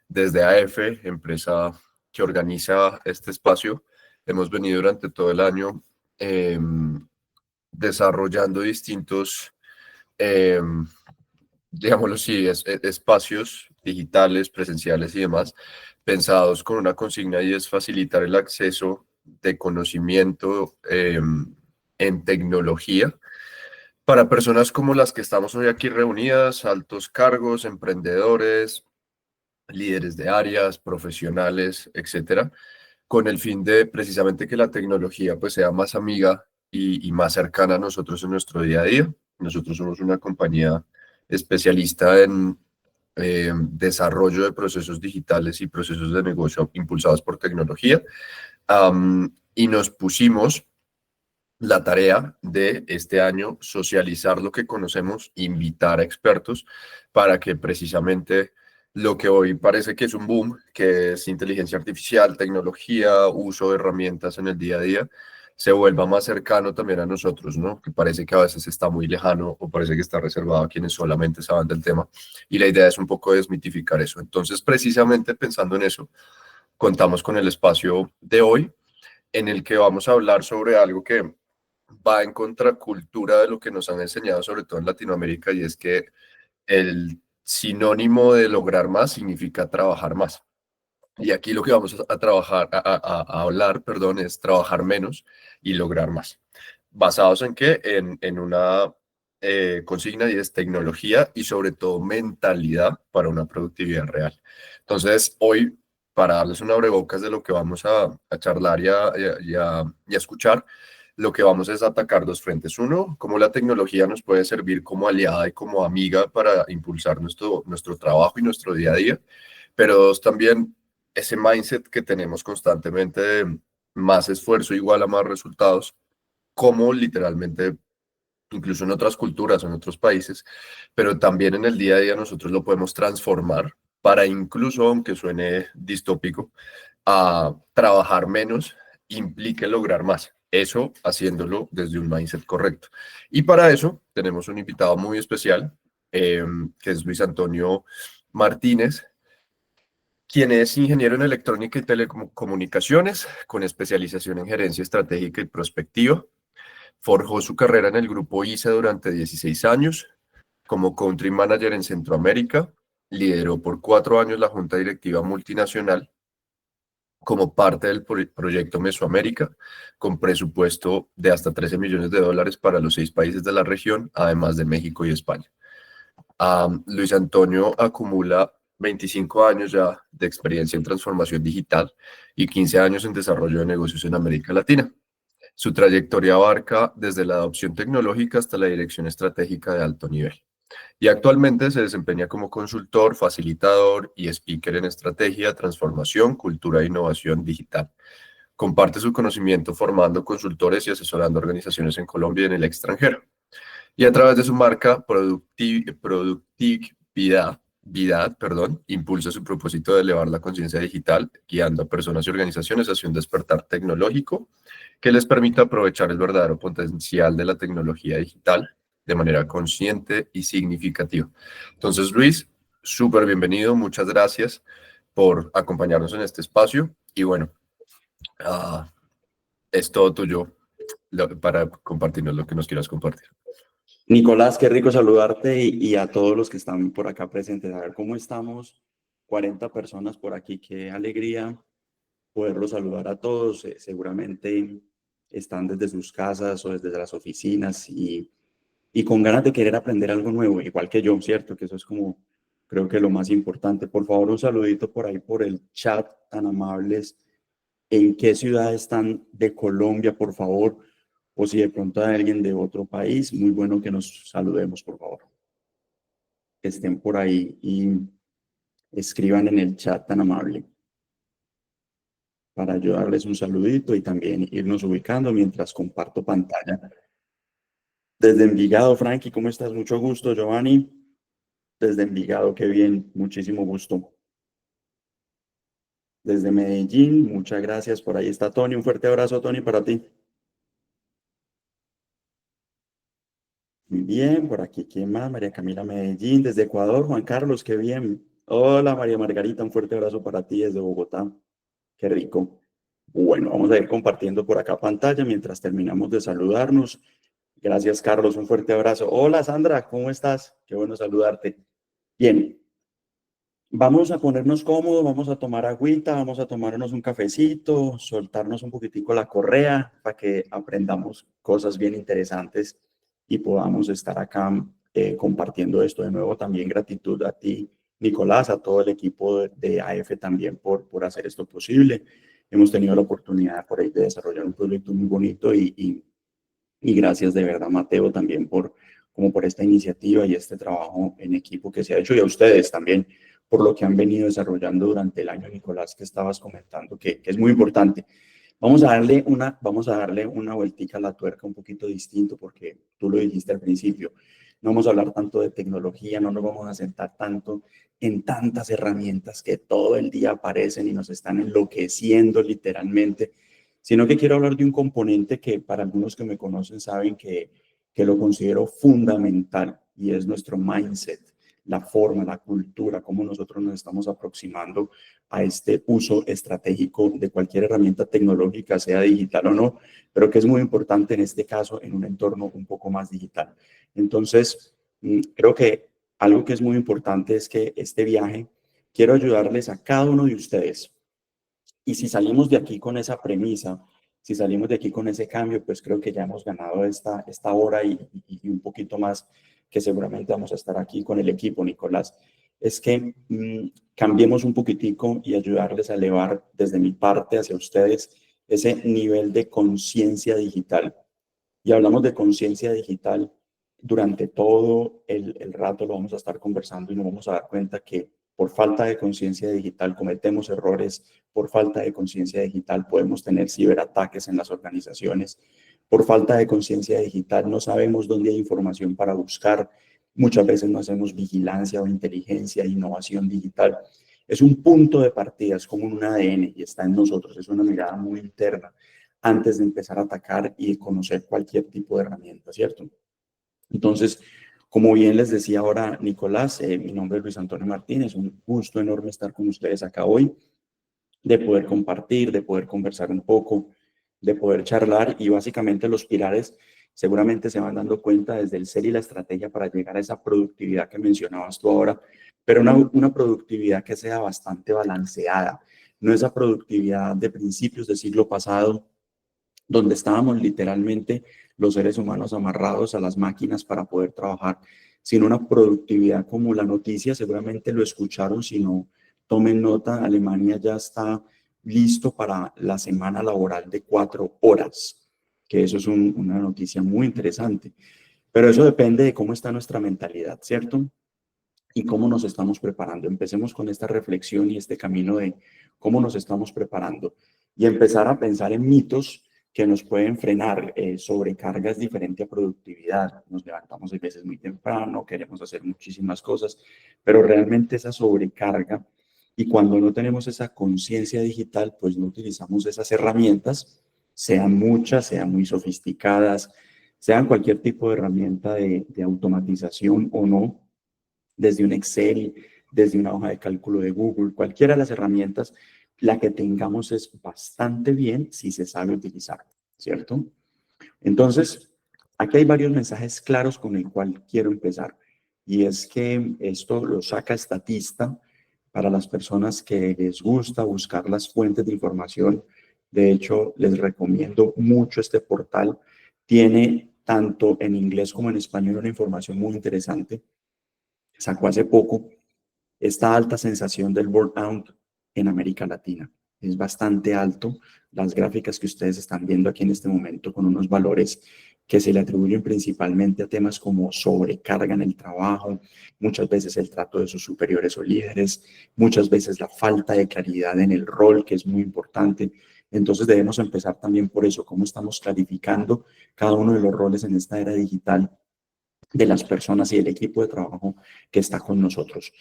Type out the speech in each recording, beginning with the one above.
Desde AF, empresa que organiza este espacio, hemos venido durante todo el año desarrollando distintos, eh, digámoslo así, espacios digitales, presenciales y demás, pensados con una consigna y es facilitar el acceso de conocimiento en tecnología para personas como las que estamos hoy aquí reunidas, altos cargos, emprendedores, líderes de áreas, profesionales, etcétera, con el fin de precisamente que la tecnología pues sea más amiga y más cercana a nosotros en nuestro día a día. Nosotros somos una compañía especialista en desarrollo de procesos digitales y procesos de negocio impulsados por tecnología. Y nos pusimos la tarea de este año socializar lo que conocemos, invitar a expertos para que precisamente lo que hoy parece que es un boom, que es inteligencia artificial, tecnología, uso de herramientas en el día a día, se vuelva más cercano también a nosotros, ¿no? Que parece que a veces está muy lejano o parece que está reservado a quienes solamente saben del tema. Y la idea es un poco desmitificar eso. Entonces, precisamente pensando en eso, contamos con el espacio de hoy en el que vamos a hablar sobre algo que va en contracultura de lo que nos han enseñado, sobre todo en Latinoamérica, y es que el sinónimo de lograr más significa trabajar más. Y aquí lo que vamos a trabajar, a hablar, perdón, es trabajar menos y lograr más. ¿Basados en qué? En una consigna y es tecnología y sobre todo mentalidad para una productividad real. Entonces, hoy, para darles una abrebocas de lo que vamos a charlar y a escuchar, lo que vamos es atacar dos frentes. Uno, cómo la tecnología nos puede servir como aliada y como amiga para impulsar nuestro trabajo y nuestro día a día. Pero dos, también ese mindset que tenemos constantemente de más esfuerzo igual a más resultados, como literalmente, incluso en otras culturas, en otros países, pero también en el día a día nosotros lo podemos transformar para incluso, aunque suene distópico, a trabajar menos implique lograr más. Eso haciéndolo desde un mindset correcto. Y para eso tenemos un invitado muy especial, que es Luis Antonio Martínez, quien es ingeniero en electrónica y telecomunicaciones, con especialización en gerencia estratégica y prospectiva. Forjó su carrera en el grupo ISA durante 16 años como country manager en Centroamérica. Lideró por 4 años la junta directiva multinacional como parte del proyecto Mesoamérica, con presupuesto de hasta 13 millones de dólares para los 6 países de la región, además de México y España. Luis Antonio acumula 25 años ya de experiencia en transformación digital y 15 años en desarrollo de negocios en América Latina. Su trayectoria abarca desde la adopción tecnológica hasta la dirección estratégica de alto nivel. Y actualmente se desempeña como consultor, facilitador y speaker en estrategia, transformación, cultura e innovación digital. Comparte su conocimiento formando consultores y asesorando organizaciones en Colombia y en el extranjero. Y a través de su marca Productividad, impulsa su propósito de elevar la conciencia digital, guiando a personas y organizaciones hacia un despertar tecnológico que les permita aprovechar el verdadero potencial de la tecnología digital de manera consciente y significativa. Entonces, Luis, súper bienvenido, muchas gracias por acompañarnos en este espacio y bueno, uh, es todo tuyo para compartirnos lo que nos quieras compartir. Nicolás, qué rico saludarte y a todos los que están por acá presentes. A ver cómo estamos. 40 personas por aquí, qué alegría poderlos saludar a todos. Seguramente están desde sus casas o desde las oficinas y con ganas de querer aprender algo nuevo, igual que yo, ¿cierto? Que eso es como, creo que lo más importante. Por favor, un saludito por ahí por el chat, tan amables. ¿En qué ciudad están de Colombia, por favor? O si de pronto hay alguien de otro país, muy bueno que nos saludemos, por favor. Que estén por ahí y escriban en el chat tan amable para ayudarles un saludito y también irnos ubicando mientras comparto pantalla. Desde Envigado, Frankie, ¿cómo estás? Mucho gusto, Giovanni. Desde Envigado, qué bien, muchísimo gusto. Desde Medellín, muchas gracias. Por ahí está Tony. Un fuerte abrazo, Tony, para ti. Muy bien, por aquí, ¿quién más? María Camila Medellín, desde Ecuador, Juan Carlos, qué bien. Hola María Margarita, un fuerte abrazo para ti desde Bogotá. Qué rico. Bueno, vamos a ir compartiendo por acá pantalla mientras terminamos de saludarnos. Gracias, Carlos, un fuerte abrazo. Hola Sandra, ¿cómo estás? Qué bueno saludarte. Bien, vamos a ponernos cómodos, vamos a tomar agüita, vamos a tomarnos un cafecito, soltarnos un poquitico la correa para que aprendamos cosas bien interesantes y podamos estar acá compartiendo esto. De nuevo, también gratitud a ti, Nicolás, a todo el equipo de AF también por hacer esto posible. Hemos tenido la oportunidad por ahí de desarrollar un proyecto muy bonito y gracias de verdad, Mateo, también como por esta iniciativa y este trabajo en equipo que se ha hecho y a ustedes también por lo que han venido desarrollando durante el año, Nicolás, que estabas comentando, que es muy importante. Vamos a darle una vueltica a la tuerca un poquito distinto porque tú lo dijiste al principio. No vamos a hablar tanto de tecnología, no nos vamos a sentar tanto en tantas herramientas que todo el día aparecen y nos están enloqueciendo literalmente, sino que quiero hablar de un componente que para algunos que me conocen saben que lo considero fundamental y es nuestro mindset, la forma, la cultura, cómo nosotros nos estamos aproximando a este uso estratégico de cualquier herramienta tecnológica, sea digital o no, pero que es muy importante en este caso en un entorno un poco más digital. Entonces, creo que algo que es muy importante es que este viaje quiero ayudarles a cada uno de ustedes y si salimos de aquí con esa premisa, si salimos de aquí con ese cambio, pues creo que ya hemos ganado esta hora y un poquito más, que seguramente vamos a estar aquí con el equipo, Nicolás. Es que cambiemos un poquitico y ayudarles a elevar desde mi parte hacia ustedes ese nivel de conciencia digital. Y hablamos de conciencia digital durante todo el rato, lo vamos a estar conversando y nos vamos a dar cuenta que por falta de conciencia digital cometemos errores, por falta de conciencia digital podemos tener ciberataques en las organizaciones, por falta de conciencia digital no sabemos dónde hay información para buscar, muchas veces no hacemos vigilancia o inteligencia, innovación digital. Es un punto de partida, es como un ADN y está en nosotros, es una mirada muy interna antes de empezar a atacar y conocer cualquier tipo de herramienta, ¿cierto? Entonces, como bien les decía ahora Nicolás, mi nombre es Luis Antonio Martínez, un gusto enorme estar con ustedes acá hoy, de poder compartir, de poder conversar un poco, de poder charlar y básicamente los pilares seguramente se van dando cuenta desde el ser y la estrategia para llegar a esa productividad que mencionabas tú ahora, pero una productividad que sea bastante balanceada, no esa productividad de principios del siglo pasado donde estábamos literalmente los seres humanos amarrados a las máquinas para poder trabajar, sino una productividad como la noticia, seguramente lo escucharon, si no, tomen nota, Alemania ya está listo para la semana laboral de 4 horas, que eso es una noticia muy interesante, pero eso depende de cómo está nuestra mentalidad, ¿cierto? Y cómo nos estamos preparando. Empecemos con esta reflexión y este camino de cómo nos estamos preparando y empezar a pensar en mitos que nos pueden frenar. Sobrecarga es diferente a productividad. Nos levantamos a veces muy temprano, queremos hacer muchísimas cosas, pero realmente esa sobrecarga y cuando no tenemos esa conciencia digital, pues no utilizamos esas herramientas, sean muchas, sean muy sofisticadas, sean cualquier tipo de herramienta de automatización o no, desde un Excel, desde una hoja de cálculo de Google, cualquiera de las herramientas, la que tengamos es bastante bien si se sabe utilizar, ¿cierto? Entonces, aquí hay varios mensajes claros con el cual quiero empezar. Y es que esto lo saca Statista para las personas que les gusta buscar las fuentes de información. De hecho, les recomiendo mucho este portal. Tiene tanto en inglés como en español una información muy interesante. Sacó hace poco esta alta sensación del burnout en América Latina. Es bastante alto. Las gráficas que ustedes están viendo aquí en este momento con unos valores que se le atribuyen principalmente a temas como sobrecarga en el trabajo, muchas veces el trato de sus superiores o líderes, muchas veces la falta de claridad en el rol, que es muy importante. Entonces debemos empezar también por eso, cómo estamos clarificando cada uno de los roles en esta era digital de las personas y el equipo de trabajo que está con nosotros.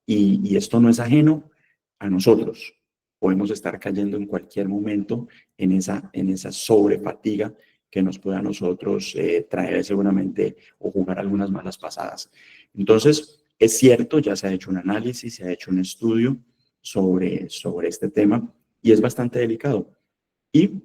Y esto no es ajeno a nosotros. Podemos estar cayendo en cualquier momento en esa sobrefatiga que nos pueda a nosotros traer seguramente o jugar algunas malas pasadas. Entonces, Es cierto, ya se ha hecho un análisis, se ha hecho un estudio sobre este tema y es bastante delicado. Y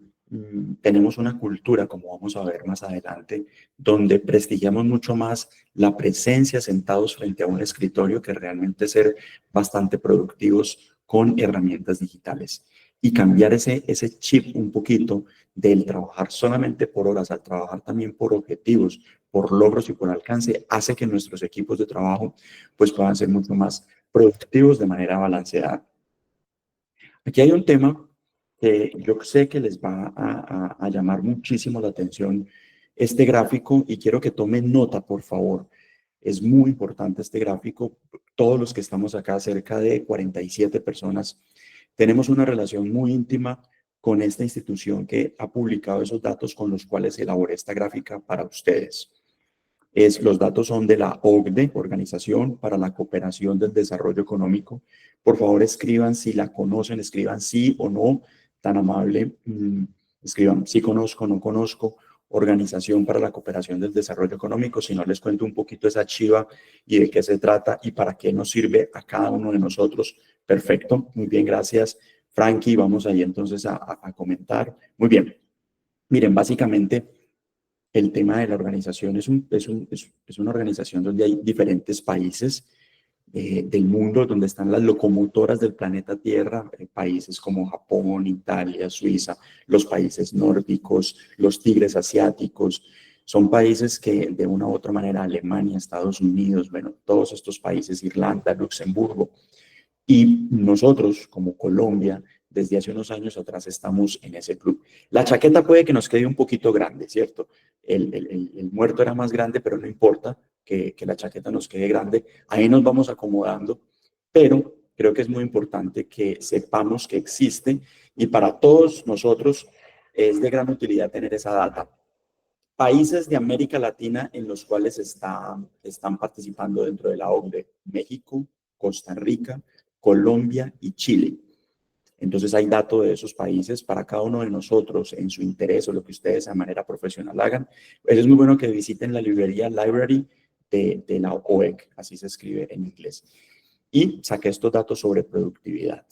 tenemos una cultura, como vamos a ver más adelante, donde prestigiamos mucho más la presencia sentados frente a un escritorio que realmente ser bastante productivos con herramientas digitales. Y cambiar ese chip un poquito del trabajar solamente por horas al trabajar también por objetivos, por logros y por alcance, hace que nuestros equipos de trabajo pues puedan ser mucho más productivos de manera balanceada. Aquí hay un tema que yo sé que les va a llamar muchísimo la atención este gráfico y quiero que tomen nota, por favor. Es muy importante este gráfico. Todos los que estamos acá, cerca de 47 personas, tenemos una relación muy íntima con esta institución que ha publicado esos datos con los cuales elaboré esta gráfica para ustedes. Los datos son de la OCDE, Organización para la Cooperación del Desarrollo Económico. Por favor, escriban si la conocen, escriban sí o no, tan amable. Escriban sí conozco, no conozco. Organización para la Cooperación del Desarrollo Económico. Si no, les cuento un poquito esa chiva y de qué se trata y para qué nos sirve a cada uno de nosotros. Perfecto, muy bien, gracias. Frankie, vamos ahí entonces a comentar. Muy bien. Miren, básicamente el tema de la organización es una organización donde hay diferentes países del mundo, donde están las locomotoras del planeta Tierra, países como Japón, Italia, Suiza, los países nórdicos, los tigres asiáticos. Son países que de una u otra manera, Alemania, Estados Unidos, bueno, todos estos países, Irlanda, Luxemburgo, y nosotros, como Colombia, desde hace unos años atrás estamos en ese club. La chaqueta puede que nos quede un poquito grande, ¿cierto? El muerto era más grande, pero no importa que la chaqueta nos quede grande. Ahí nos vamos acomodando, pero creo que es muy importante que sepamos que existe y para todos nosotros es de gran utilidad tener esa data. Países de América Latina en los cuales están participando dentro de la OCDE: México, Costa Rica, Colombia y Chile. Entonces hay datos de esos países para cada uno de nosotros en su interés o lo que ustedes de manera profesional hagan. Es muy bueno que visiten la librería Library de la OEC, así se escribe en inglés. Y saqué estos datos sobre productividad.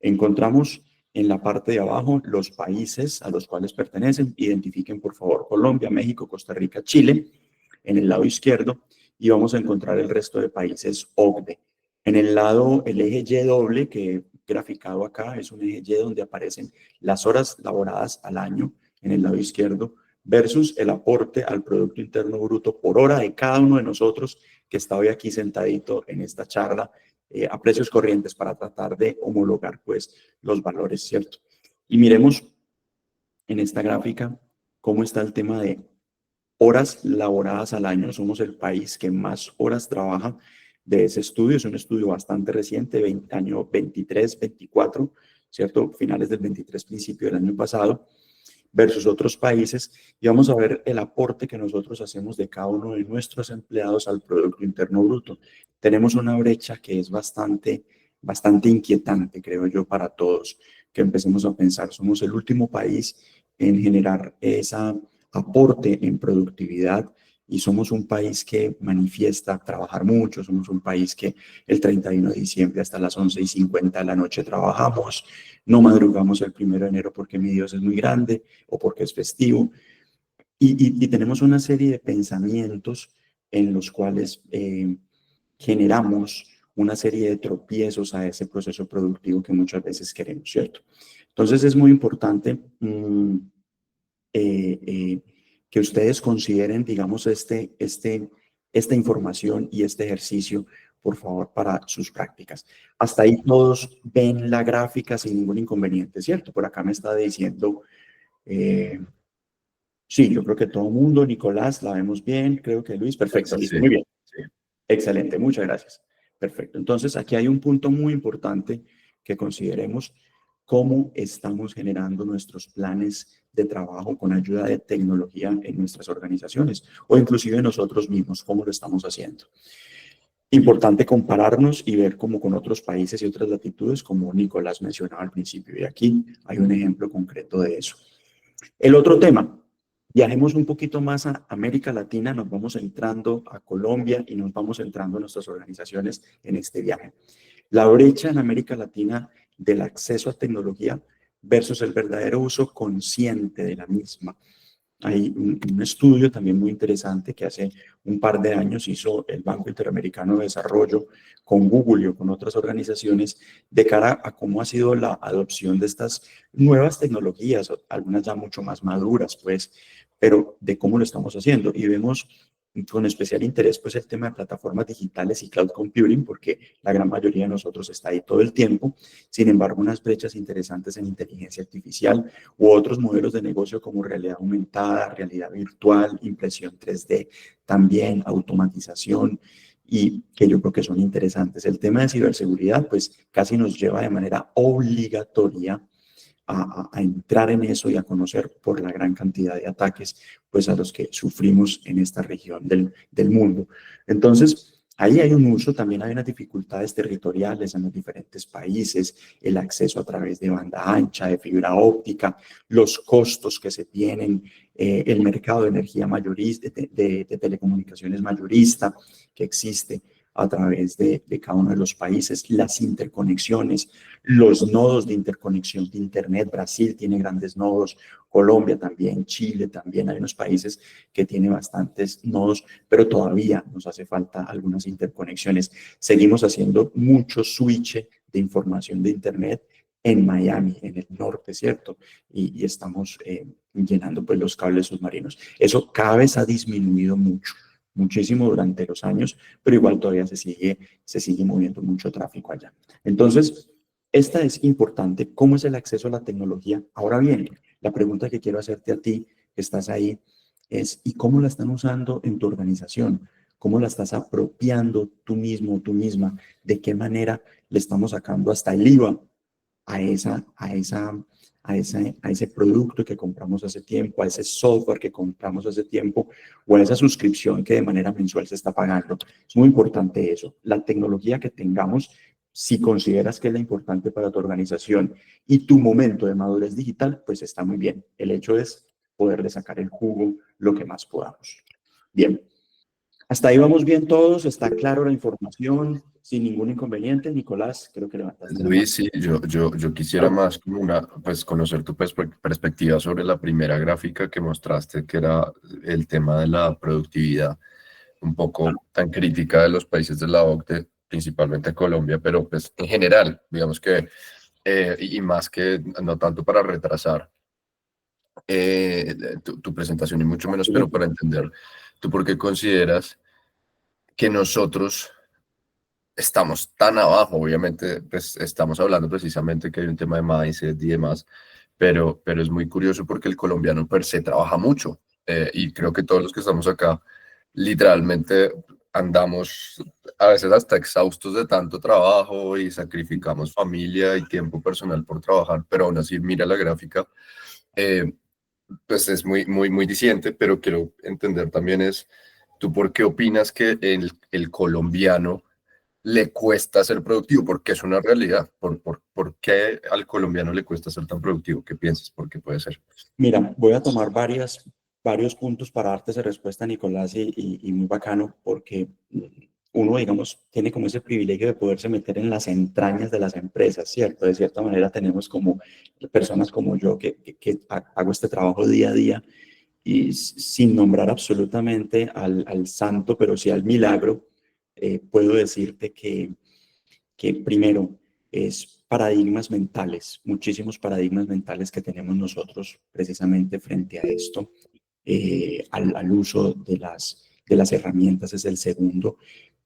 Encontramos en la parte de abajo los países a los cuales pertenecen. Identifiquen por favor Colombia, México, Costa Rica, Chile en el lado izquierdo y vamos a encontrar el resto de países OCDE. En el lado, el eje Y doble que he graficado acá es un eje Y donde aparecen las horas laboradas al año en el lado izquierdo versus el aporte al Producto Interno Bruto por hora de cada uno de nosotros que está hoy aquí sentadito en esta charla a precios corrientes para tratar de homologar pues los valores, ¿cierto? Y miremos en esta gráfica cómo está el tema de horas laboradas al año. Somos el país que más horas trabaja de ese estudio. Es un estudio bastante reciente, año 23, 24, ¿cierto? Finales del 23, principio del año pasado, versus otros países. Y vamos a ver el aporte que nosotros hacemos de cada uno de nuestros empleados al Producto Interno Bruto. Tenemos una brecha que es bastante inquietante, creo yo, para todos, que empecemos a pensar. Somos el último país en generar esa aporte en productividad y somos un país que manifiesta trabajar mucho, somos un país que el 31 de diciembre hasta las 11:50 de la noche trabajamos, no madrugamos el 1 de enero porque mi Dios es muy grande o porque es festivo y tenemos una serie de pensamientos en los cuales generamos una serie de tropiezos a ese proceso productivo que muchas veces queremos, ¿cierto? Entonces es muy importante que ustedes consideren, digamos, esta información y este ejercicio, por favor, para sus prácticas. Hasta ahí todos ven la gráfica sin ningún inconveniente, ¿cierto? Por acá me está diciendo, sí, yo creo que todo el mundo, Nicolás, la vemos bien, creo que Luis, perfecto, listo, Sí, muy bien. sí. Excelente, muchas gracias. Perfecto. Entonces, aquí hay un punto muy importante que consideremos cómo estamos generando nuestros planes de trabajo con ayuda de tecnología en nuestras organizaciones o inclusive nosotros mismos, cómo lo estamos haciendo. Importante compararnos y ver cómo con otros países y otras latitudes, como Nicolás mencionaba al principio, y aquí hay un ejemplo concreto de eso. El otro tema, Viajemos un poquito más a América Latina, nos vamos entrando a Colombia y nos vamos entrando a nuestras organizaciones en este viaje. La brecha en América Latina del acceso a tecnología versus el verdadero uso consciente de la misma. Hay un estudio también muy interesante que hace un par de años hizo el Banco Interamericano de Desarrollo con Google y con otras organizaciones de cara a cómo ha sido la adopción de estas nuevas tecnologías, algunas ya mucho más maduras, pues, pero de cómo lo estamos haciendo. Y vemos con especial interés pues el tema de plataformas digitales y cloud computing, porque la gran mayoría de nosotros está ahí todo el tiempo. Sin embargo, unas brechas interesantes en inteligencia artificial u otros modelos de negocio como realidad aumentada, realidad virtual, impresión 3D, también automatización y que yo creo que son interesantes. El tema de ciberseguridad pues casi nos lleva de manera obligatoria a entrar en eso y a conocer por la gran cantidad de ataques pues a los que sufrimos en esta región del mundo. Entonces, ahí hay un uso, también hay unas dificultades territoriales en los diferentes países, el acceso a través de banda ancha, de fibra óptica, los costos que se tienen, el mercado de energía mayorista, de telecomunicaciones mayorista que existe a través de cada uno de los países, las interconexiones, los nodos de interconexión de Internet. Brasil tiene grandes nodos, Colombia también, Chile también, hay unos países que tienen bastantes nodos, pero todavía nos hace falta algunas interconexiones. Seguimos haciendo mucho switch de información de Internet en Miami, en el norte, ¿cierto? Y estamos llenando pues los cables submarinos. Eso cada vez ha disminuido mucho, muchísimo durante los años, pero igual todavía se sigue moviendo mucho tráfico allá. Entonces, esta es importante. ¿Cómo es el acceso a la tecnología? Ahora bien, la pregunta que quiero hacerte a ti, que estás ahí, es ¿y cómo la están usando en tu organización? ¿Cómo la estás apropiando tú mismo, tú misma? ¿De qué manera le estamos sacando hasta el IVA a, esa, a, esa, a ese producto que compramos hace tiempo, a ese software que compramos hace tiempo o a esa suscripción que de manera mensual se está pagando? Es muy importante eso. La tecnología que tengamos, si consideras que es la importante para tu organización y tu momento de madurez digital, pues está muy bien. El hecho es poderle sacar el jugo lo que más podamos. Bien, hasta ahí vamos bien todos, está claro la información, sin ningún inconveniente. Nicolás, creo que levantaste la mano. Luis, sí, yo quisiera Claro. más como pues conocer tu perspectiva sobre la primera gráfica que mostraste, que era el tema de la productividad, un poco tan crítica de los países de la OCDE, principalmente Colombia, pero pues en general, digamos que, y más que no tanto para retrasar tu presentación y mucho menos, pero para entender, ¿tú por qué consideras que nosotros estamos tan abajo? Obviamente, pues estamos hablando precisamente que hay un tema de mindset y demás, pero es muy curioso porque el colombiano per se trabaja mucho, y creo que todos los que estamos acá literalmente andamos a veces hasta exhaustos de tanto trabajo y sacrificamos familia y tiempo personal por trabajar, pero aún así mira la gráfica, eh, pues es muy diciente, pero quiero entender también es, ¿tú por qué opinas que el colombiano le cuesta ser productivo? Porque es una realidad. ¿Por qué al colombiano le cuesta ser tan productivo? ¿Qué piensas? ¿Por qué puede ser? Mira, voy a tomar varios puntos para darte esa respuesta, Nicolás, y muy bacano, porque uno, digamos, tiene como ese privilegio de poderse meter en las entrañas de las empresas, ¿cierto? De cierta manera tenemos como personas como yo que hago este trabajo día a día y sin nombrar absolutamente al santo, pero sí al milagro, puedo decirte que primero es paradigmas mentales, muchísimos paradigmas mentales que tenemos nosotros precisamente frente a esto, al uso de las herramientas es el segundo.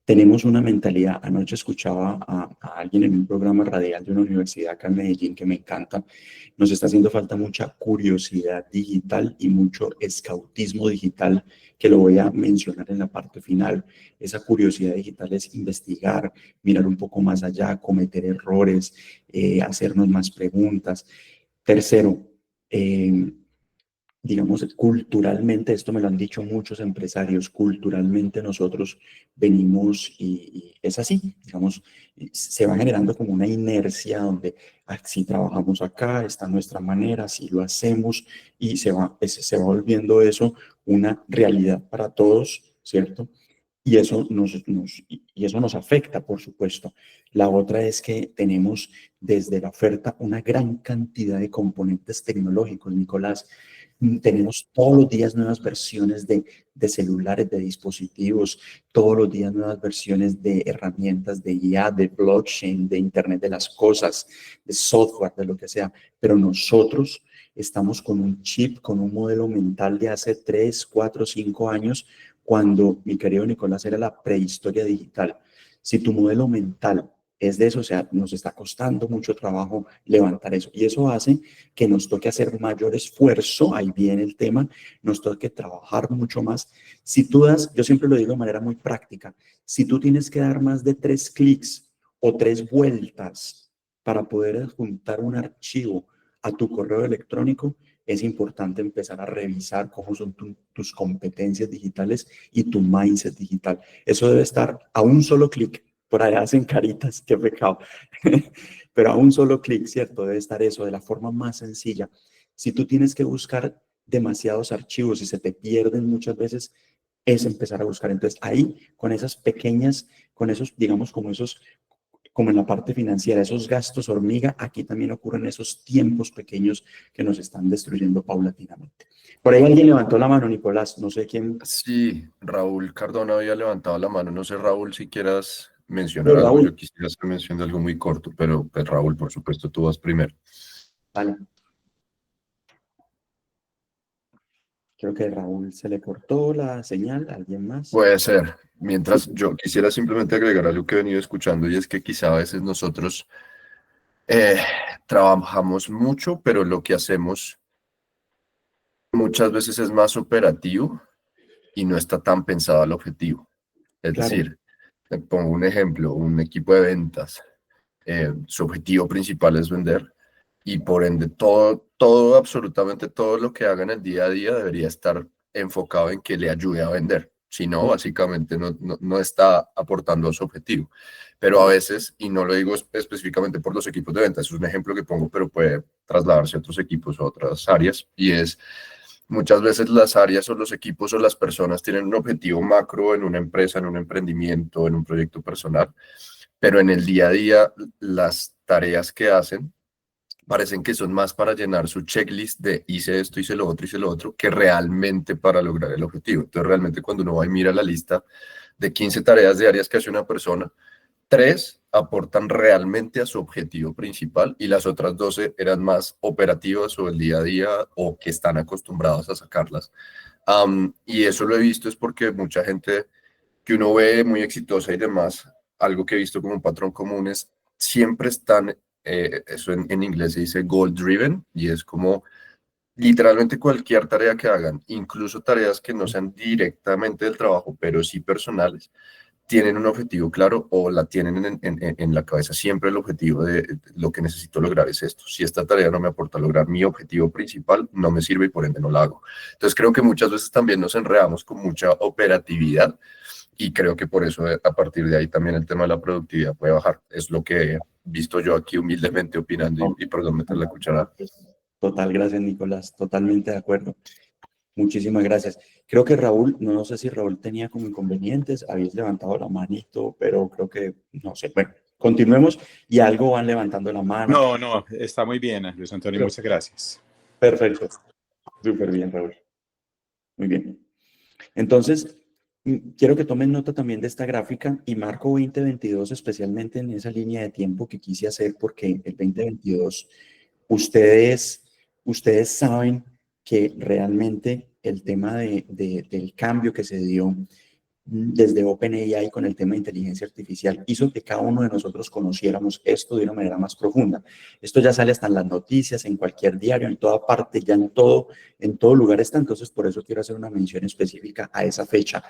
Tenemos una mentalidad, anoche escuchaba a alguien en un programa radial de una universidad acá en Medellín que me encanta, nos está haciendo falta mucha curiosidad digital y mucho escautismo digital, que lo voy a mencionar en la parte final. Esa curiosidad digital es investigar, mirar un poco más allá, cometer errores, hacernos más preguntas. Tercero, eh, digamos, culturalmente, esto me lo han dicho muchos empresarios, culturalmente nosotros venimos y es así, digamos, se va generando como una inercia donde si trabajamos acá, está nuestra manera, si lo hacemos y se va volviendo eso una realidad para todos, ¿cierto? Y eso y eso nos afecta, por supuesto. La otra es que tenemos desde la oferta una gran cantidad de componentes tecnológicos, Nicolás. Tenemos todos los días nuevas versiones de celulares, de dispositivos, todos los días nuevas versiones de herramientas de IA, de blockchain, de Internet de las cosas, de software, de lo que sea. Pero nosotros estamos con un chip, con un modelo mental de hace 3, 4, 5 años, cuando, mi querido Nicolás, era la prehistoria digital. Si tu modelo mental es de eso, o sea, nos está costando mucho trabajo levantar eso. Y eso hace que nos toque hacer mayor esfuerzo, ahí viene el tema, nos toque trabajar mucho más. Si tú das, yo siempre lo digo de manera muy práctica, si tú tienes que dar más de 3 clics o 3 vueltas para poder adjuntar un archivo a tu correo electrónico, es importante empezar a revisar cómo son tus competencias digitales y tu mindset digital. Eso debe estar a un solo clic. Por allá hacen caritas, qué pecado. Pero a un solo clic, ¿cierto? Debe estar eso de la forma más sencilla. Si tú tienes que buscar demasiados archivos y se te pierden muchas veces, es empezar a buscar. Entonces, ahí, con esas pequeñas, con esos, digamos, como en la parte financiera, esos gastos hormiga, aquí también ocurren esos tiempos pequeños que nos están destruyendo paulatinamente. Por ahí alguien levantó la mano, Nicolás, no sé quién. Sí, Raúl Cardona había levantado la mano. No sé, Raúl, si quieras mencionar Pero algo. Yo Raúl, quisiera hacer mención de algo muy corto, pero pues, Raúl, por supuesto, tú vas primero. vale, creo que a Raúl se le cortó la señal, ¿alguien más? Puede ser. Mientras yo quisiera simplemente agregar algo que he venido escuchando y es que quizá a veces nosotros eh, trabajamos mucho, pero lo que hacemos muchas veces es más operativo y no está tan pensado al objetivo. Es Claro, decir, te pongo un ejemplo, un equipo de ventas, su objetivo principal es vender y por ende todo, absolutamente todo lo que haga en el día a día debería estar enfocado en que le ayude a vender. Si no, básicamente no está aportando a su objetivo. Pero a veces, y no lo digo específicamente por los equipos de ventas, es un ejemplo que pongo, pero puede trasladarse a otros equipos o a otras áreas, y es muchas veces las áreas o los equipos o las personas tienen un objetivo macro en una empresa, en un emprendimiento, en un proyecto personal, pero en el día a día las tareas que hacen parecen que son más para llenar su checklist de hice esto, hice lo otro, que realmente para lograr el objetivo. Entonces realmente cuando uno va y mira la lista de 15 tareas diarias que hace una persona, 3 aportan realmente a su objetivo principal y las otras 12 eran más operativas o el día a día o que están acostumbrados a sacarlas. Y eso lo he visto es porque mucha gente que uno ve muy exitosa y demás, algo que he visto como un patrón común es siempre están, eso en inglés se dice goal driven y es como literalmente cualquier tarea que hagan, incluso tareas que no sean directamente del trabajo, pero sí personales, tienen un objetivo claro o la tienen en la cabeza siempre el objetivo de lo que necesito lograr es esto. Si esta tarea no me aporta a lograr mi objetivo principal, no me sirve y por ende no la hago. Entonces creo que muchas veces también nos enredamos con mucha operatividad y creo que por eso a partir de ahí también el tema de la productividad puede bajar. Es lo que he visto yo aquí humildemente opinando y perdón meter la cuchara. total, gracias, Nicolás, totalmente de acuerdo. Muchísimas gracias. Creo que Raúl, no sé si Raúl tenía como inconvenientes, habéis levantado la manito, pero creo que, no sé, bueno, continuemos y algo van levantando la mano. No, no, está muy bien, Luis Antonio, muchas gracias. Perfecto, súper bien, Raúl. Muy bien. Entonces, quiero que tomen nota también de esta gráfica y marco 2022 especialmente en esa línea de tiempo que quise hacer porque el 2022, ustedes saben que realmente el tema del cambio que se dio desde OpenAI con el tema de inteligencia artificial hizo que cada uno de nosotros conociéramos esto de una manera más profunda. Esto ya sale hasta en las noticias, en cualquier diario, en toda parte, ya en todo lugar está. Entonces, por eso quiero hacer una mención específica a esa fecha.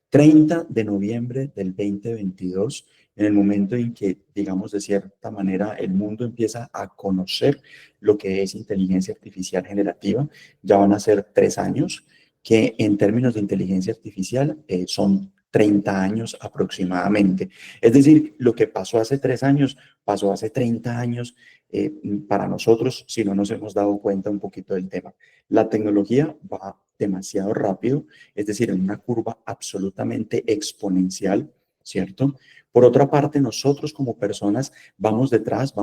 30 de noviembre del 2022, en el momento en que, digamos, de cierta manera, el mundo empieza a conocer lo que es inteligencia artificial generativa. Ya van a ser 3 años, que en términos de inteligencia artificial son 30 años aproximadamente. Es decir, lo que pasó hace 3 años, pasó hace 30 años eh, para nosotros, si no nos hemos dado cuenta un poquito del tema. La tecnología va demasiado rápido, es decir, en una curva absolutamente exponencial, ¿cierto? Por otra parte, nosotros como personas vamos detrás